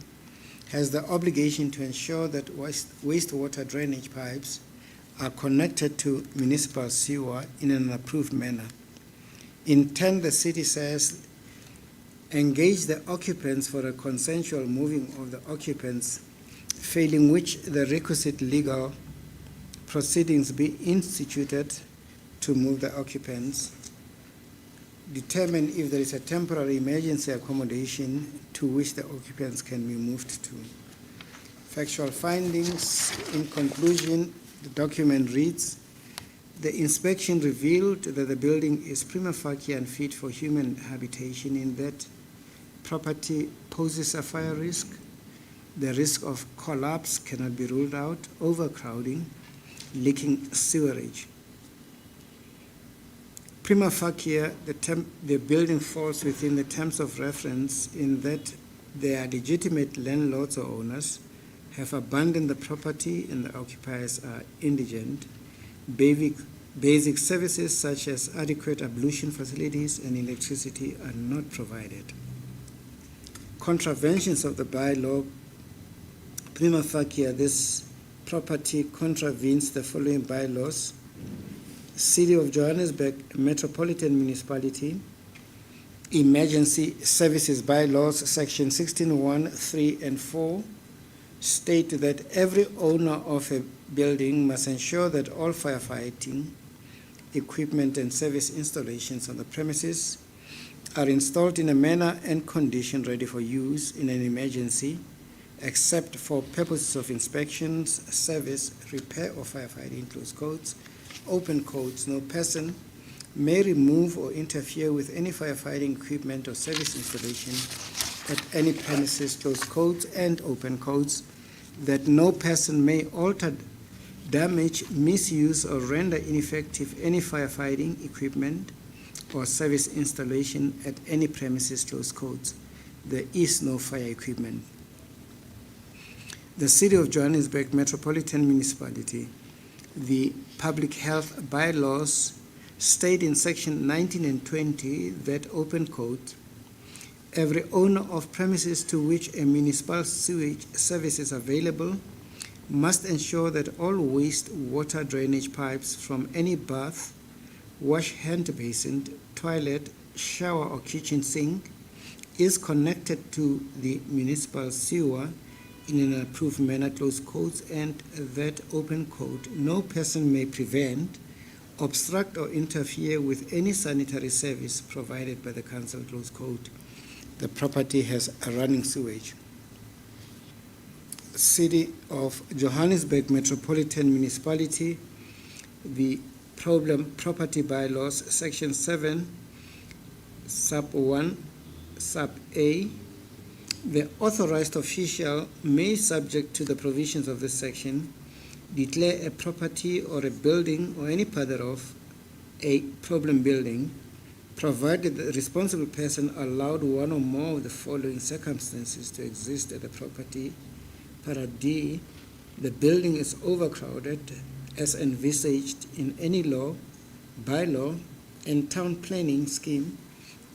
Speaker 5: has the obligation to ensure that wastewater drainage pipes are connected to municipal sewer in an approved manner. In 10, the city says, engage the occupants for a consensual moving of the occupants, failing which the requisite legal proceedings be instituted to move the occupants. Determine if there is a temporary emergency accommodation to which the occupants can be moved to. Factual findings. In conclusion, the document reads, the inspection revealed that the building is prima facie unfit for human habitation in that property poses a fire risk, the risk of collapse cannot be ruled out, overcrowding, leaking sewerage. Prima facie, the building falls within the terms of reference in that they are legitimate landlords or owners, have abandoned the property and the occupiers are indigent. Basic services such as adequate ablution facilities and electricity are not provided. Contraventions of the bylaw. Prima facie, this property contravenes the following bylaws: City of Johannesburg Metropolitan Municipality, Emergency Services Bylaws, Section 16(1), 3, and 4, state that every owner of a building must ensure that all firefighting equipment and service installations on the premises are installed in a manner and condition ready for use in an emergency, except for purposes of inspections, service, repair, or firefighting, close quotes. Open quotes, no person may remove or interfere with any firefighting equipment or service installation at any premises, close quotes, and open quotes, that no person may alter, damage, misuse, or render ineffective any firefighting equipment or service installation at any premises, close quotes. There is no fire equipment. The City of Johannesburg Metropolitan Municipality, the public health bylaws state in section 19 and 20 that, open quote, every owner of premises to which a municipal sewage service is available must ensure that all waste water drainage pipes from any bath, wash hand basin, toilet, shower or kitchen sink, is connected to the municipal sewer in an approved manner, close quotes, and that, open quote, no person may prevent, obstruct, or interfere with any sanitary service provided by the council, close quote. The property has a running sewage. City of Johannesburg Metropolitan Municipality, the problem property bylaws, section 7, sub 1, sub A. The authorized official may, subject to the provisions of this section, declare a property or a building or any part thereof a problem building, provided the responsible person allowed one or more of the following circumstances to exist at the property. Para D, the building is overcrowded as envisaged in any law, bylaw, and town planning scheme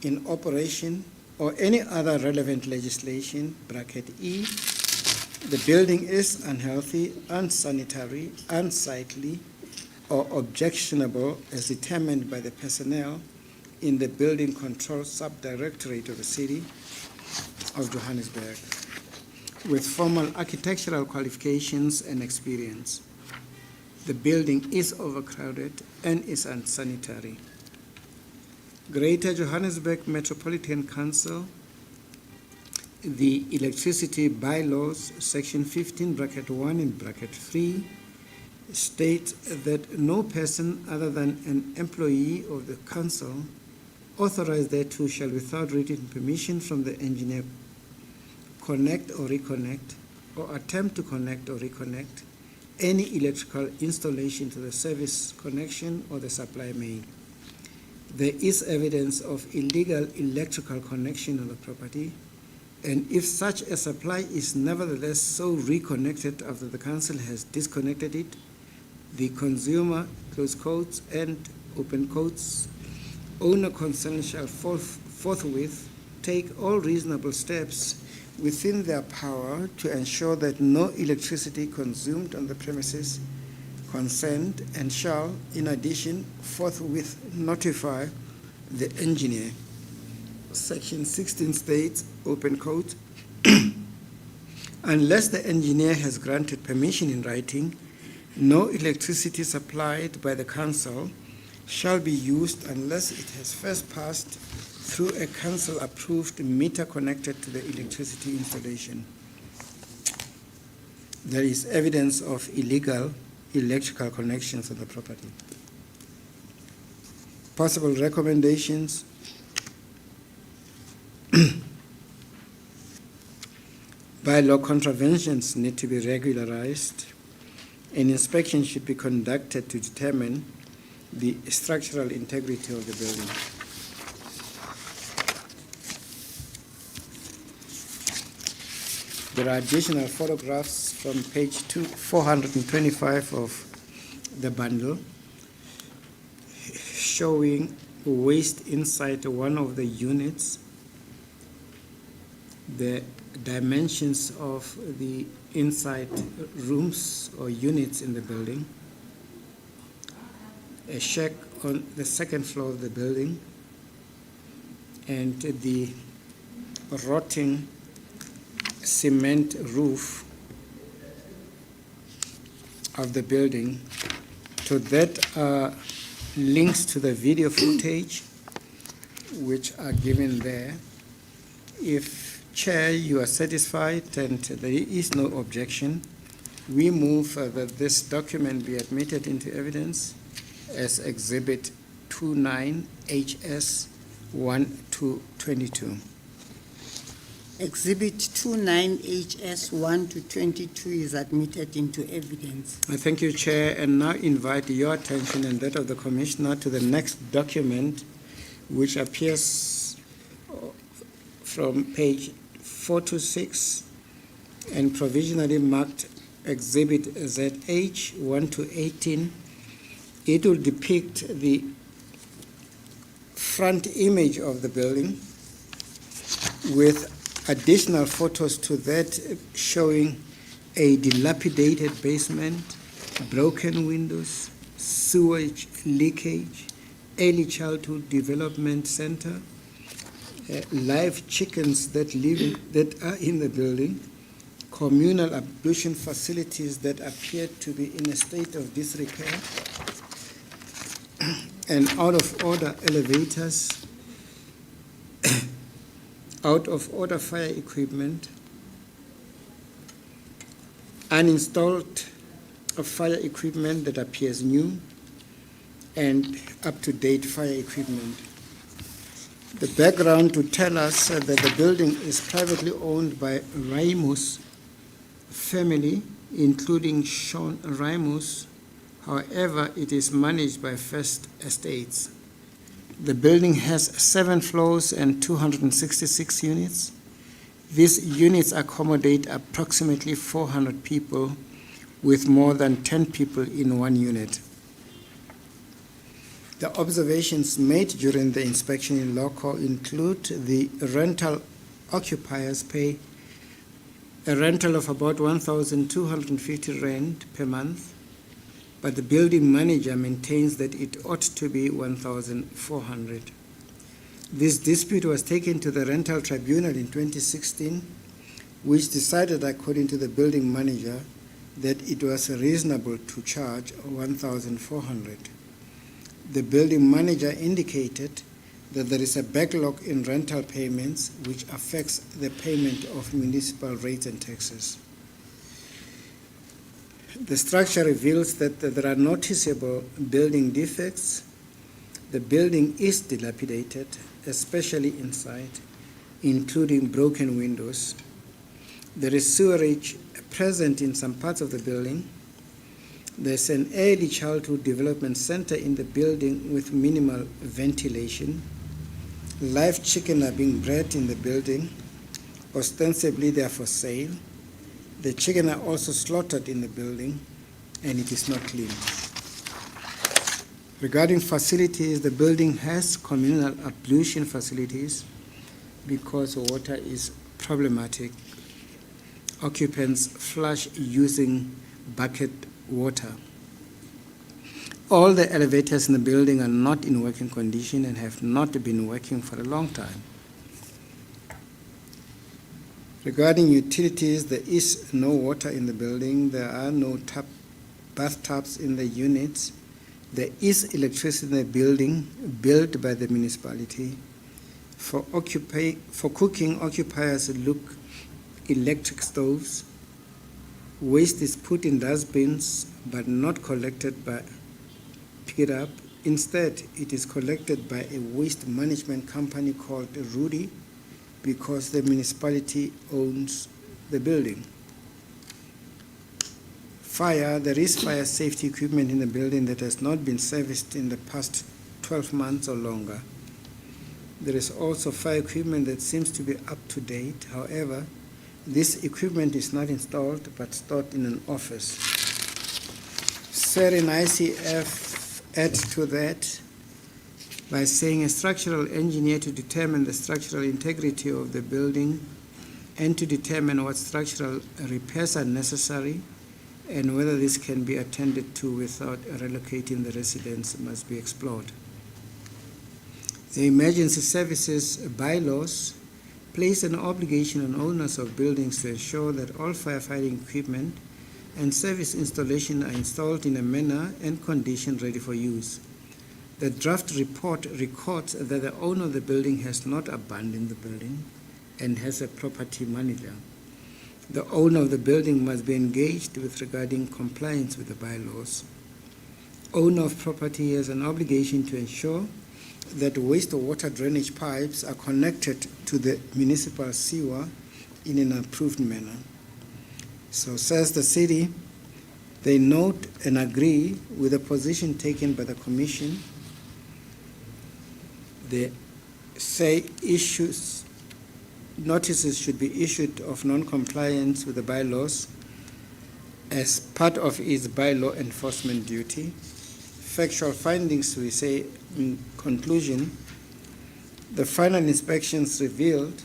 Speaker 5: in operation or any other relevant legislation, bracket E. The building is unhealthy, unsanitary, unsightly, or objectionable as determined by the personnel in the Building Control Subdirectorate of the City of Johannesburg, with formal architectural qualifications and experience. The building is overcrowded and is unsanitary. Greater Johannesburg Metropolitan Council, the electricity bylaws, section 15, bracket 1 and bracket 3, state that no person other than an employee of the council authorized thereto shall, without written permission from the engineer, connect or reconnect or attempt to connect or reconnect any electrical installation to the service connection or the supply main. There is evidence of illegal electrical connection on the property, and if such a supply is nevertheless so reconnected after the council has disconnected it, the consumer, close quotes and open quotes, owner concerned shall forthwith take all reasonable steps within their power to ensure that no electricity consumed on the premises concerned, and shall, in addition, forthwith notify the engineer. Section 16 states, open quote, unless the engineer has granted permission in writing, no electricity supplied by the council shall be used unless it has first passed through a council-approved meter connected to the electricity installation. There is evidence of illegal electrical connections on the property. Possible recommendations. Bylaw contraventions need to be regularized. An inspection should be conducted to determine the structural integrity of the building. There are additional photographs from page 425 of the bundle showing waste inside one of the units, the dimensions of the inside rooms or units in the building, a shack on the second floor of the building, and the rotting cement roof of the building. To that are links to the video footage which are given there. If Chair, you are satisfied and there is no objection, we move that this document be admitted into evidence as Exhibit 29 HS 1 to 22.
Speaker 1: Exhibit 29 HS 1 to 22 is admitted into evidence.
Speaker 5: I thank you, Chair, and now invite your attention and that of the Commissioner to the next document, which appears from page 426 and provisionally marked Exhibit ZH 1 to 18. It will depict the front image of the building with additional photos to that showing a dilapidated basement, broken windows, sewage leakage, early childhood development center, live chickens that are in the building, communal ablution facilities that appear to be in a state of disrepair, and out-of-order elevators, out-of-order fire equipment, uninstalled fire equipment that appears new, and up-to-date fire equipment. The background to tell us that the building is privately owned by Raimus family, including Sean Raimus. However, it is managed by First Estates. The building has 7 floors and 266 units. These units accommodate approximately 400 people, with more than 10 people in one unit. The observations made during the inspection in loco include the rental occupiers pay a rental of about 1,250 rand per month, but the building manager maintains that it ought to be 1,400. This dispute was taken to the rental tribunal in 2016, which decided, according to the building manager, that it was reasonable to charge 1,400. The building manager indicated that there is a backlog in rental payments which affects the payment of municipal rates and taxes. The structure reveals that there are noticeable building defects. The building is dilapidated, especially inside, including broken windows. There is sewerage present in some parts of the building. There's an early childhood development center in the building with minimal ventilation. Live chicken are being bred in the building. Ostensibly, they are for sale. The chicken are also slaughtered in the building, and it is not clean. Regarding facilities, the building has communal ablution facilities because water is problematic. Occupants flush using bucket water. All the elevators in the building are not in working condition and have not been working for a long time. Regarding utilities, there is no water in the building. There are no bathtubs in the units. There is electricity in the building built by the municipality. For cooking, occupiers look electric stoves. Waste is put in dustbins but not collected by picked up. Instead, it is collected by a waste management company called Rudy because the municipality owns the building. Fire, there is fire safety equipment in the building that has not been serviced in the past 12 months or longer. There is also fire equipment that seems to be up to date. However, this equipment is not installed but stored in an office. SER and ICF add to that by saying a structural engineer to determine the structural integrity of the building and to determine what structural repairs are necessary and whether this can be attended to without relocating the residents must be explored. The emergency services bylaws place an obligation on owners of buildings to ensure that all firefighting equipment and service installation are installed in a manner and condition ready for use. The draft report records that the owner of the building has not abandoned the building and has a property manager. The owner of the building must be engaged with regarding compliance with the bylaws. Owner of property has an obligation to ensure that wastewater drainage pipes are connected to the municipal sewer in an approved manner. So says the city, they note and agree with the position taken by the commission. They say notices should be issued of non-compliance with the bylaws as part of its bylaw enforcement duty. Factual findings, we say in conclusion, the final inspections revealed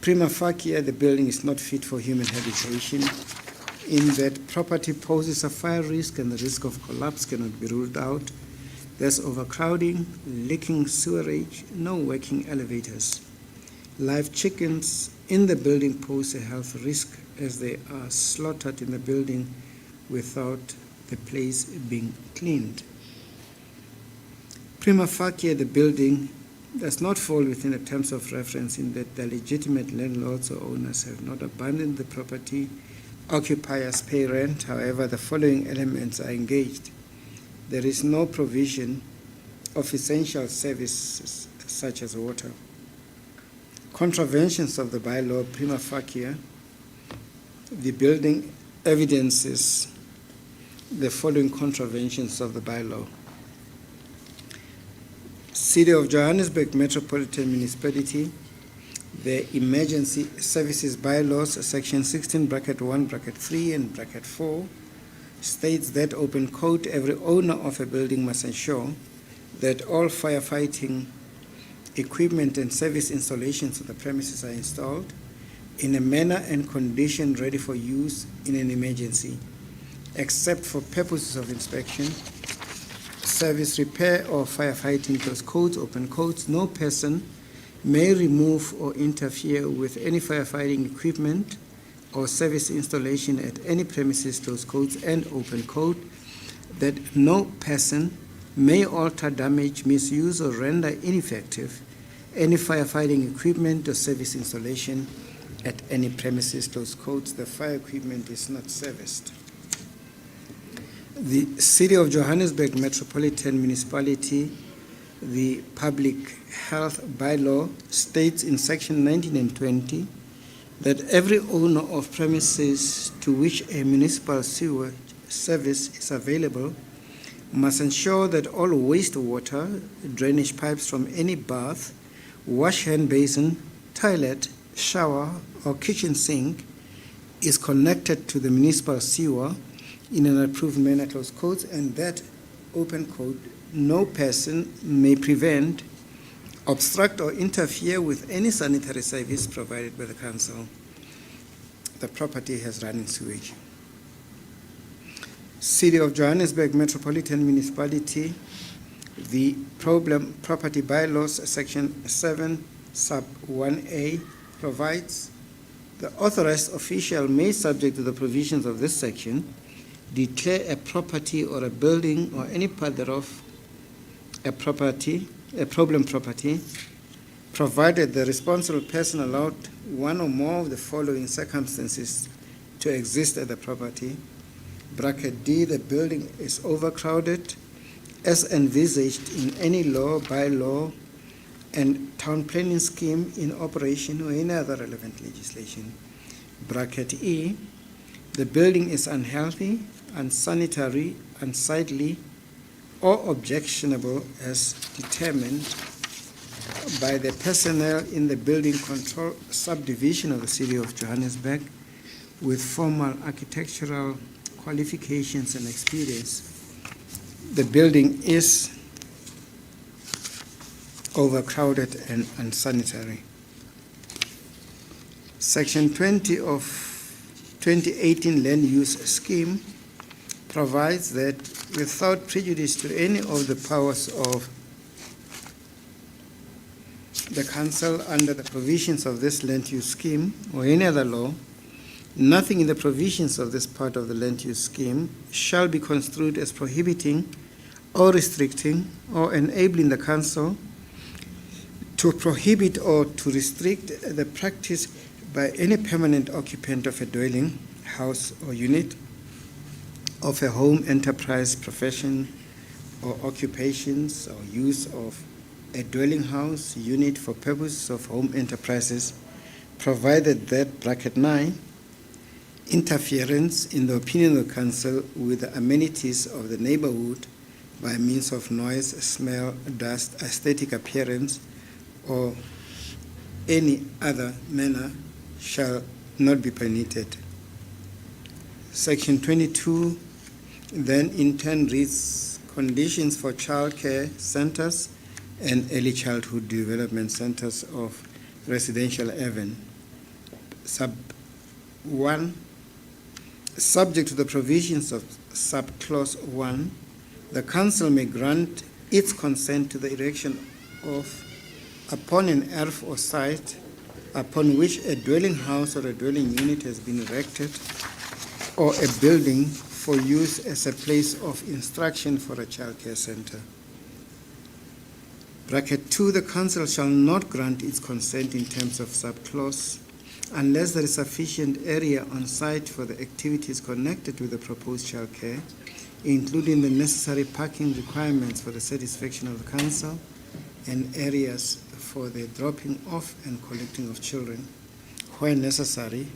Speaker 5: prima facie the building is not fit for human habitation, in that property poses a fire risk and the risk of collapse cannot be ruled out. There's overcrowding, leaking sewerage, no working elevators. Live chickens in the building pose a health risk as they are slaughtered in the building without the place being cleaned. Prima facie, the building does not fall within the terms of reference in that the legitimate landlords or owners have not abandoned the property. Occupiers pay rent, however, the following elements are engaged. There is no provision of essential services such as water. Contraventions of the bylaw prima facie, the building evidences the following contraventions of the bylaw. City of Johannesburg Metropolitan Municipality, the Emergency Services Bylaws, section 16, bracket 1, bracket 3, and bracket 4, states that, open quote, every owner of a building must ensure that all firefighting equipment and service installations on the premises are installed in a manner and condition ready for use in an emergency, except for purposes of inspection, service, repair, or firefighting, close quotes, open quotes. No person may remove or interfere with any firefighting equipment or service installation at any premises, close quotes, and open quote, that no person may alter, damage, misuse, or render ineffective any firefighting equipment or service installation at any premises, close quotes. The fire equipment is not serviced. The City of Johannesburg Metropolitan Municipality, the Public Health Bylaw, states in section 19 and 20 that every owner of premises to which a municipal sewer service is available must ensure that all wastewater, drainage pipes from any bath, wash hand basin, toilet, shower, or kitchen sink is connected to the municipal sewer in an approved manner, close quotes, and that, open quote, no person may prevent, obstruct, or interfere with any sanitary service provided by the council. The property has running sewage. City of Johannesburg Metropolitan Municipality, the Problem Property Bylaws, section 7, sub 1A, provides the authorized official may, subject to the provisions of this section, declare a property or a building or any part thereof a problem property, provided the responsible person allowed one or more of the following circumstances to exist at the property. Bracket D, the building is overcrowded as envisaged in any law, bylaw, and town planning scheme in operation or any other relevant legislation. Bracket E, the building is unhealthy, unsanitary, unsightly, or objectionable as determined by the personnel in the building control subdivision of the City of Johannesburg with formal architectural qualifications and experience. The building is overcrowded and unsanitary. Section 20 of 2018 Land Use Scheme provides that without prejudice to any of the powers of the council under the provisions of this land use scheme or any other law, nothing in the provisions of this part of the land use scheme shall be construed as prohibiting or restricting or enabling the council to prohibit or to restrict the practice by any permanent occupant of a dwelling, house, or unit of a home, enterprise, profession, or occupations or use of a dwelling house, unit for purposes of home enterprises, provided that, bracket 9, interference in the opinion of the council with the amenities of the neighborhood by means of noise, smell, dust, aesthetic appearance, or any other manner shall not be permitted. Section 22 then in turn reads conditions for child care centers and early childhood development centers of residential haven. Sub 1, subject to the provisions of subclause 1, the council may grant its consent to the erection of, upon an earth or site upon which a dwelling house or a dwelling unit has been erected, or a building for use as a place of instruction for a childcare center. Bracket 2, the council shall not grant its consent in terms of subclause unless there is sufficient area on site for the activities connected with the proposed childcare, including the necessary parking requirements for the satisfaction of the council and areas for the dropping off and collecting of children. Where necessary,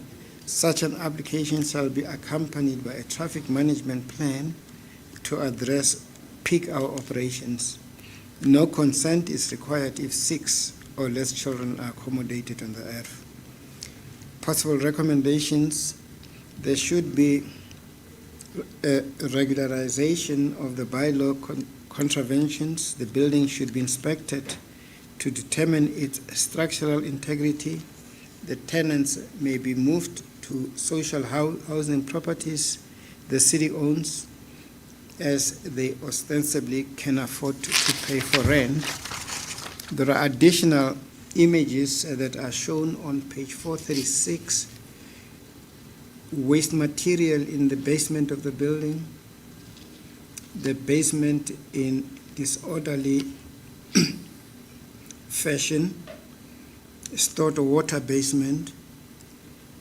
Speaker 5: such an application shall be accompanied by a traffic management plan to address peak hour operations. No consent is required if 6 or less children are accommodated on the earth. Possible recommendations: there should be a regularization of the bylaw contraventions. The building should be inspected to determine its structural integrity. The tenants may be moved to social housing properties the city owns, as they ostensibly can afford to pay for rent. There are additional images that are shown on page 436. Waste material in the basement of the building, the basement in disorderly fashion, stored water basement,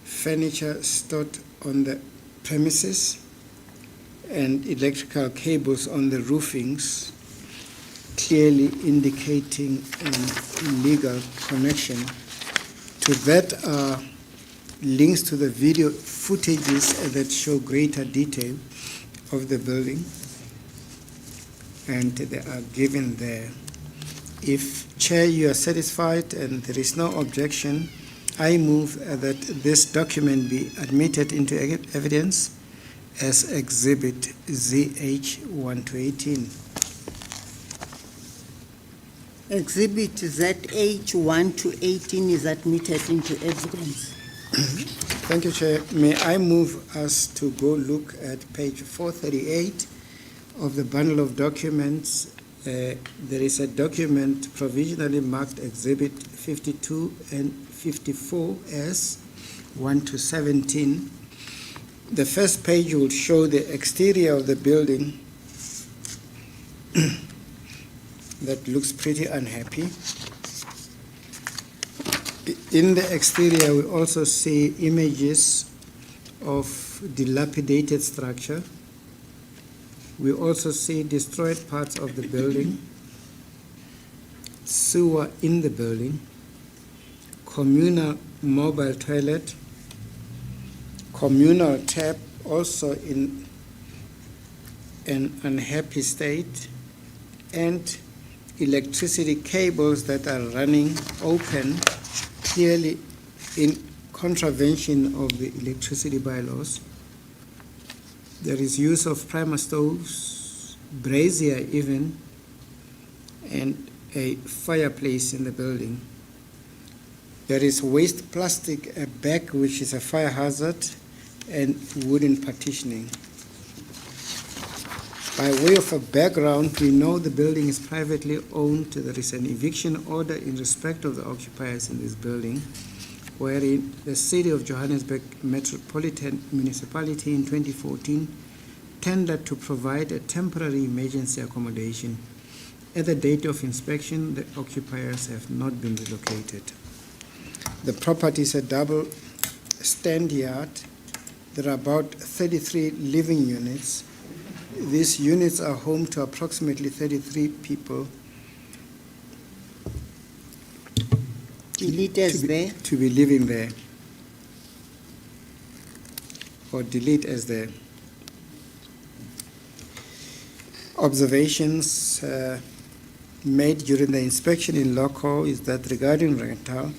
Speaker 5: furniture stored on the premises, and electrical cables on the roofings, clearly indicating an illegal connection. To that are links to the video footages that show greater detail of the building, and they are given there. If, Chair, you are satisfied and there is no objection, I move that this document be admitted into evidence as Exhibit ZH 1 to 18.
Speaker 1: Exhibit ZH 1 to 18 is admitted into evidence.
Speaker 5: Thank you, Chair. May I move us to go look at page 438 of the bundle of documents. There is a document provisionally marked Exhibit 52 and 54 as 1 to 17. The first page will show the exterior of the building that looks pretty unhappy. In the exterior, we also see images of dilapidated structure. We also see destroyed parts of the building, sewer in the building, communal mobile toilet, communal tap also in an unhappy state, and electricity cables that are running open, clearly in contravention of the electricity bylaws. There is use of primer stoves, brazier even, and a fireplace in the building. There is waste plastic bag, which is a fire hazard, and wooden partitioning. By way of a background, we know the building is privately owned. There is an eviction order in respect of the occupiers in this building, wherein the City of Johannesburg Metropolitan Municipality in 2014 tendered to provide a temporary emergency accommodation. At the date of inspection, the occupiers have not been relocated. The property is a double stand yard. There are about 33 living units. These units are home to approximately 33 people.
Speaker 1: Delete as there.
Speaker 5: To be living there, or delete as there. Observations made during the inspection in loco is that regarding rental,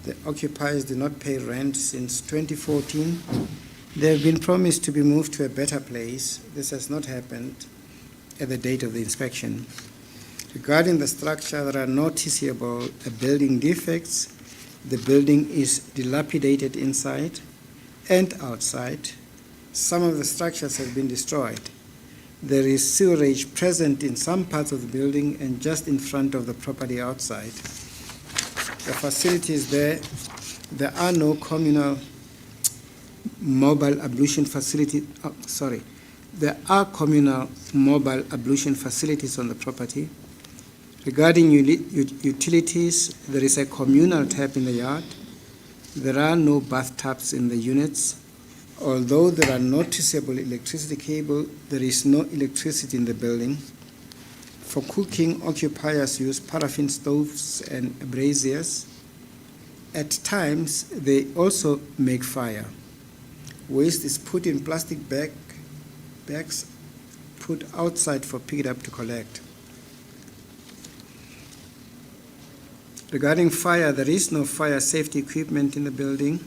Speaker 5: the occupiers do not pay rent since 2014. They have been promised to be moved to a better place. This has not happened at the date of the inspection. Regarding the structure, there are noticeable building defects. The building is dilapidated inside and outside. Some of the structures have been destroyed. there is sewerage present in some parts of the building and just in front of the property outside. The facilities there are no communal mobile ablution facility. There are communal mobile ablution facilities on the property. Regarding utilities, there is a communal tap in the yard. There are no bathtubs in the units. Although there are noticeable electricity cable, there is no electricity in the building. For cooking, occupiers use paraffin stoves and braziers. At times, they also make fire. Waste is put in plastic bags put outside for picked up to collect. Regarding fire, there is no fire safety equipment in the building.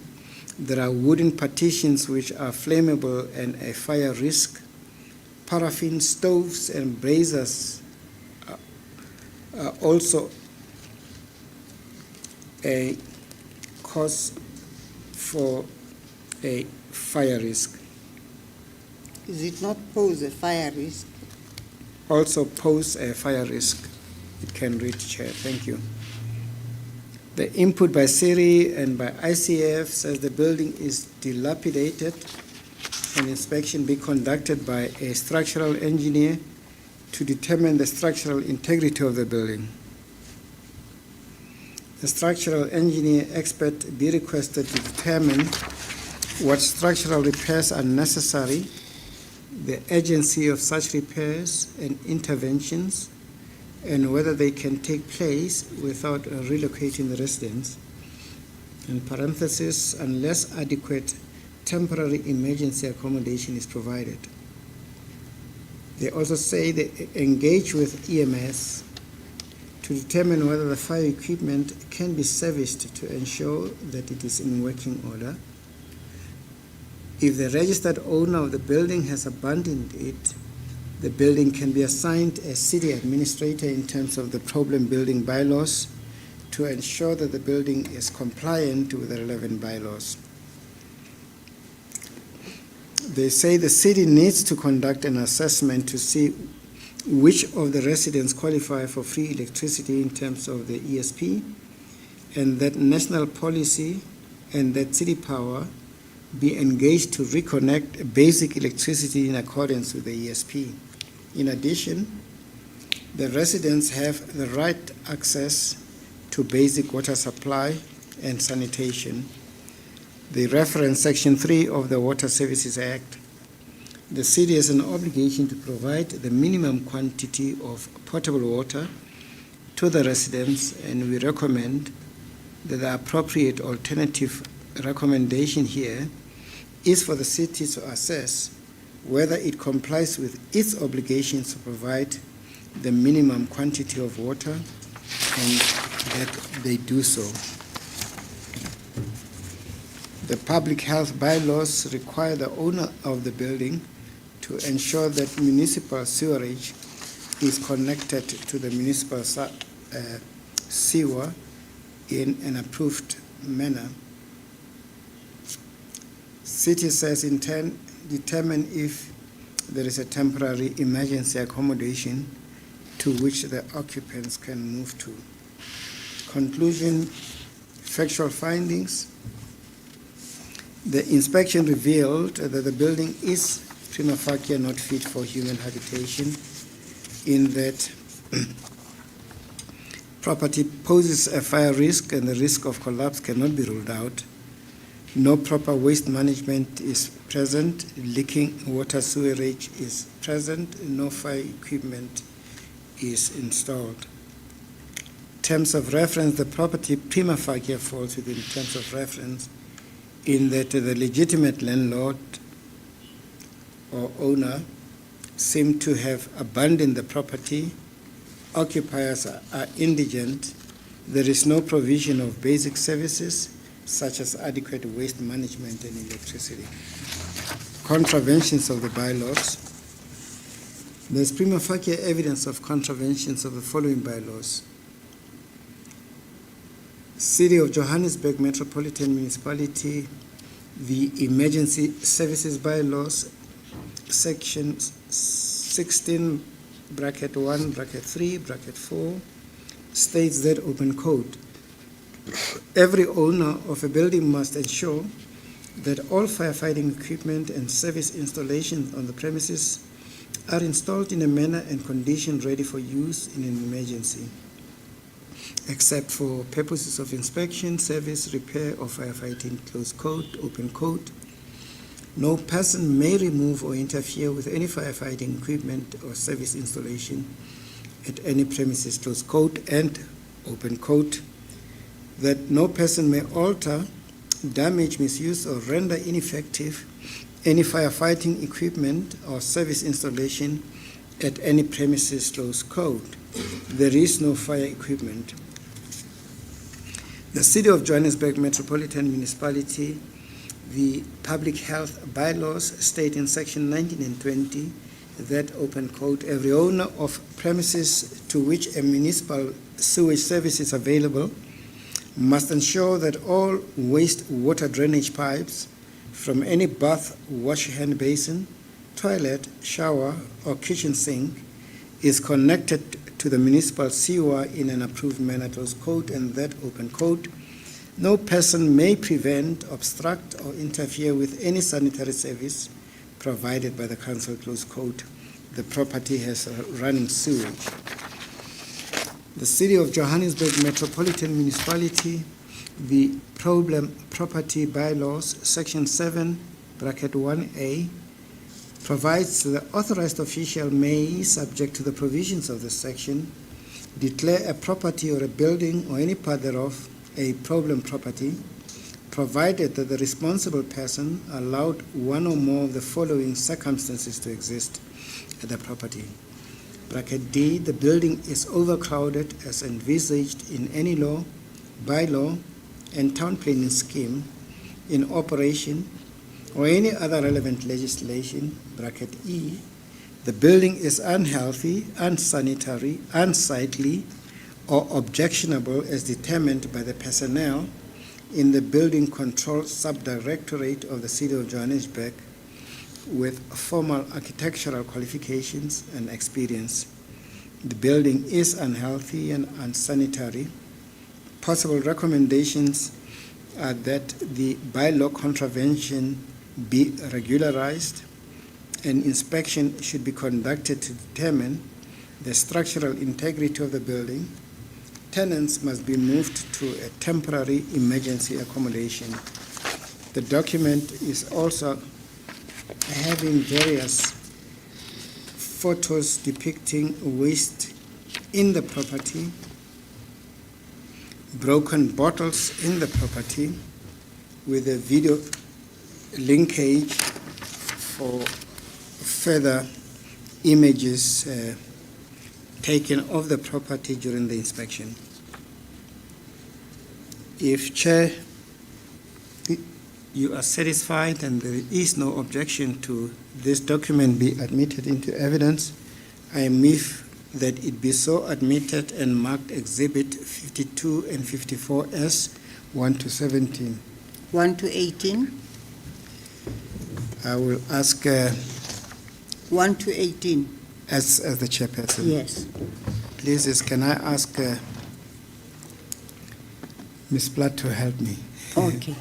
Speaker 5: There are wooden partitions which are flammable and a fire risk. Paraffin stoves and braziers are also a cause for a fire risk.
Speaker 1: Does it not pose a fire risk?
Speaker 5: Also pose a fire risk. It can read, Chair. Thank you. The input by Siri and by ICF says the building is dilapidated. An inspection be conducted by a structural engineer to determine the structural integrity of the building. The structural engineer expert be requested to determine what structural repairs are necessary, the urgency of such repairs and interventions, and whether they can take place without relocating the residents. In parentheses, unless adequate temporary emergency accommodation is provided. They also say they engage with EMS to determine whether the fire equipment can be serviced to ensure that it is in working order. If the registered owner of the building has abandoned it, the building can be assigned a city administrator in terms of the problem building bylaws to ensure that the building is compliant with the relevant bylaws. They say the city needs to conduct an assessment to see which of the residents qualify for free electricity in terms of the ESP, and that national policy and that city power be engaged to reconnect basic electricity in accordance with the ESP. In addition, the residents have the right access to basic water supply and sanitation. They reference Section 3 of the Water Services Act. The city has an obligation to provide the minimum quantity of potable water to the residents, and we recommend that the appropriate alternative recommendation here is for the city to assess whether it complies with its obligations to provide the minimum quantity of water, and that they do so. The public health bylaws require the owner of the building to ensure that municipal sewerage is connected to the municipal sewer in an approved manner. City says determine if there is a temporary emergency accommodation to which the occupants can move to. Conclusion, factual findings. The inspection revealed that the building is prima facie not fit for human habitation, in that property poses a fire risk and the risk of collapse cannot be ruled out. No proper waste management is present, leaking water sewerage is present, no fire equipment is installed. Terms of reference, the property prima facie falls within terms of reference in that the legitimate landlord or owner seem to have abandoned the property, occupiers are indigent, there is no provision of basic services such as adequate waste management and electricity. Contraventions of the bylaws. There's prima facie evidence of contraventions of the following bylaws. City of Johannesburg Metropolitan Municipality, the Emergency Services Bylaws, Section 16 bracket 1 bracket 3 bracket 4 states that open quote, every owner of a building must ensure that all firefighting equipment and service installations on the premises are installed in a manner and condition ready for use in an emergency, except for purposes of inspection, service, repair, or firefighting, close quote, open quote. No person may remove or interfere with any firefighting equipment or service installation at any premises, close quote, and open quote. That no person may alter, damage, misuse, or render ineffective any firefighting equipment or service installation at any premises, close quote. There is no fire equipment. The City of Johannesburg Metropolitan Municipality, the public health bylaws state in section 19 and 20 that, open quote, every owner of premises to which a municipal sewage service is available must ensure that all wastewater drainage pipes from any bath, wash hand basin, toilet, shower, or kitchen sink is connected to the municipal sewer in an approved manner, close quote, and that, open quote, no person may prevent, obstruct, or interfere with any sanitary service provided by the council, close quote. The property has running sewage. The City of Johannesburg Metropolitan Municipality, the problem property bylaws, section 7, bracket 1A, provides the authorized official may, subject to the provisions of this section, declare a property or a building or any part thereof a problem property, provided that the responsible person allowed one or more of the following circumstances to exist at the property. Bracket D, the building is overcrowded as envisaged in any law, bylaw, and town planning scheme in operation or any other relevant legislation. Bracket E, the building is unhealthy, unsanitary, unsightly, or objectionable as determined by the personnel in the Building Control Subdirectorate of the City of Johannesburg with formal architectural qualifications and experience. The building is unhealthy and unsanitary. Possible recommendations are that the bylaw contravention be regularized. An inspection should be conducted to determine the structural integrity of the building. Tenants must be moved to a temporary emergency accommodation. The document is also having various photos depicting waste in the property, broken bottles in the property, with a video linkage for further images taken of the property during the inspection. If Chair, you are satisfied and there is no objection to this document be admitted into evidence, I move that it be so admitted and marked Exhibit 52 and 54S 1 to 17.
Speaker 1: 1 to 18?
Speaker 5: I will ask
Speaker 1: 1 to 18,
Speaker 5: as the chairperson.
Speaker 1: yes.
Speaker 5: Please, can I ask Ms. Platt to help me?
Speaker 1: Okay.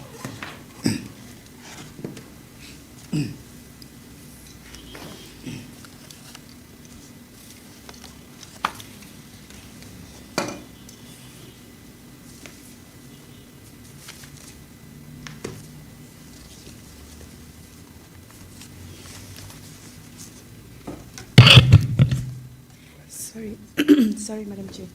Speaker 3: Sorry, sorry, Madam Chair.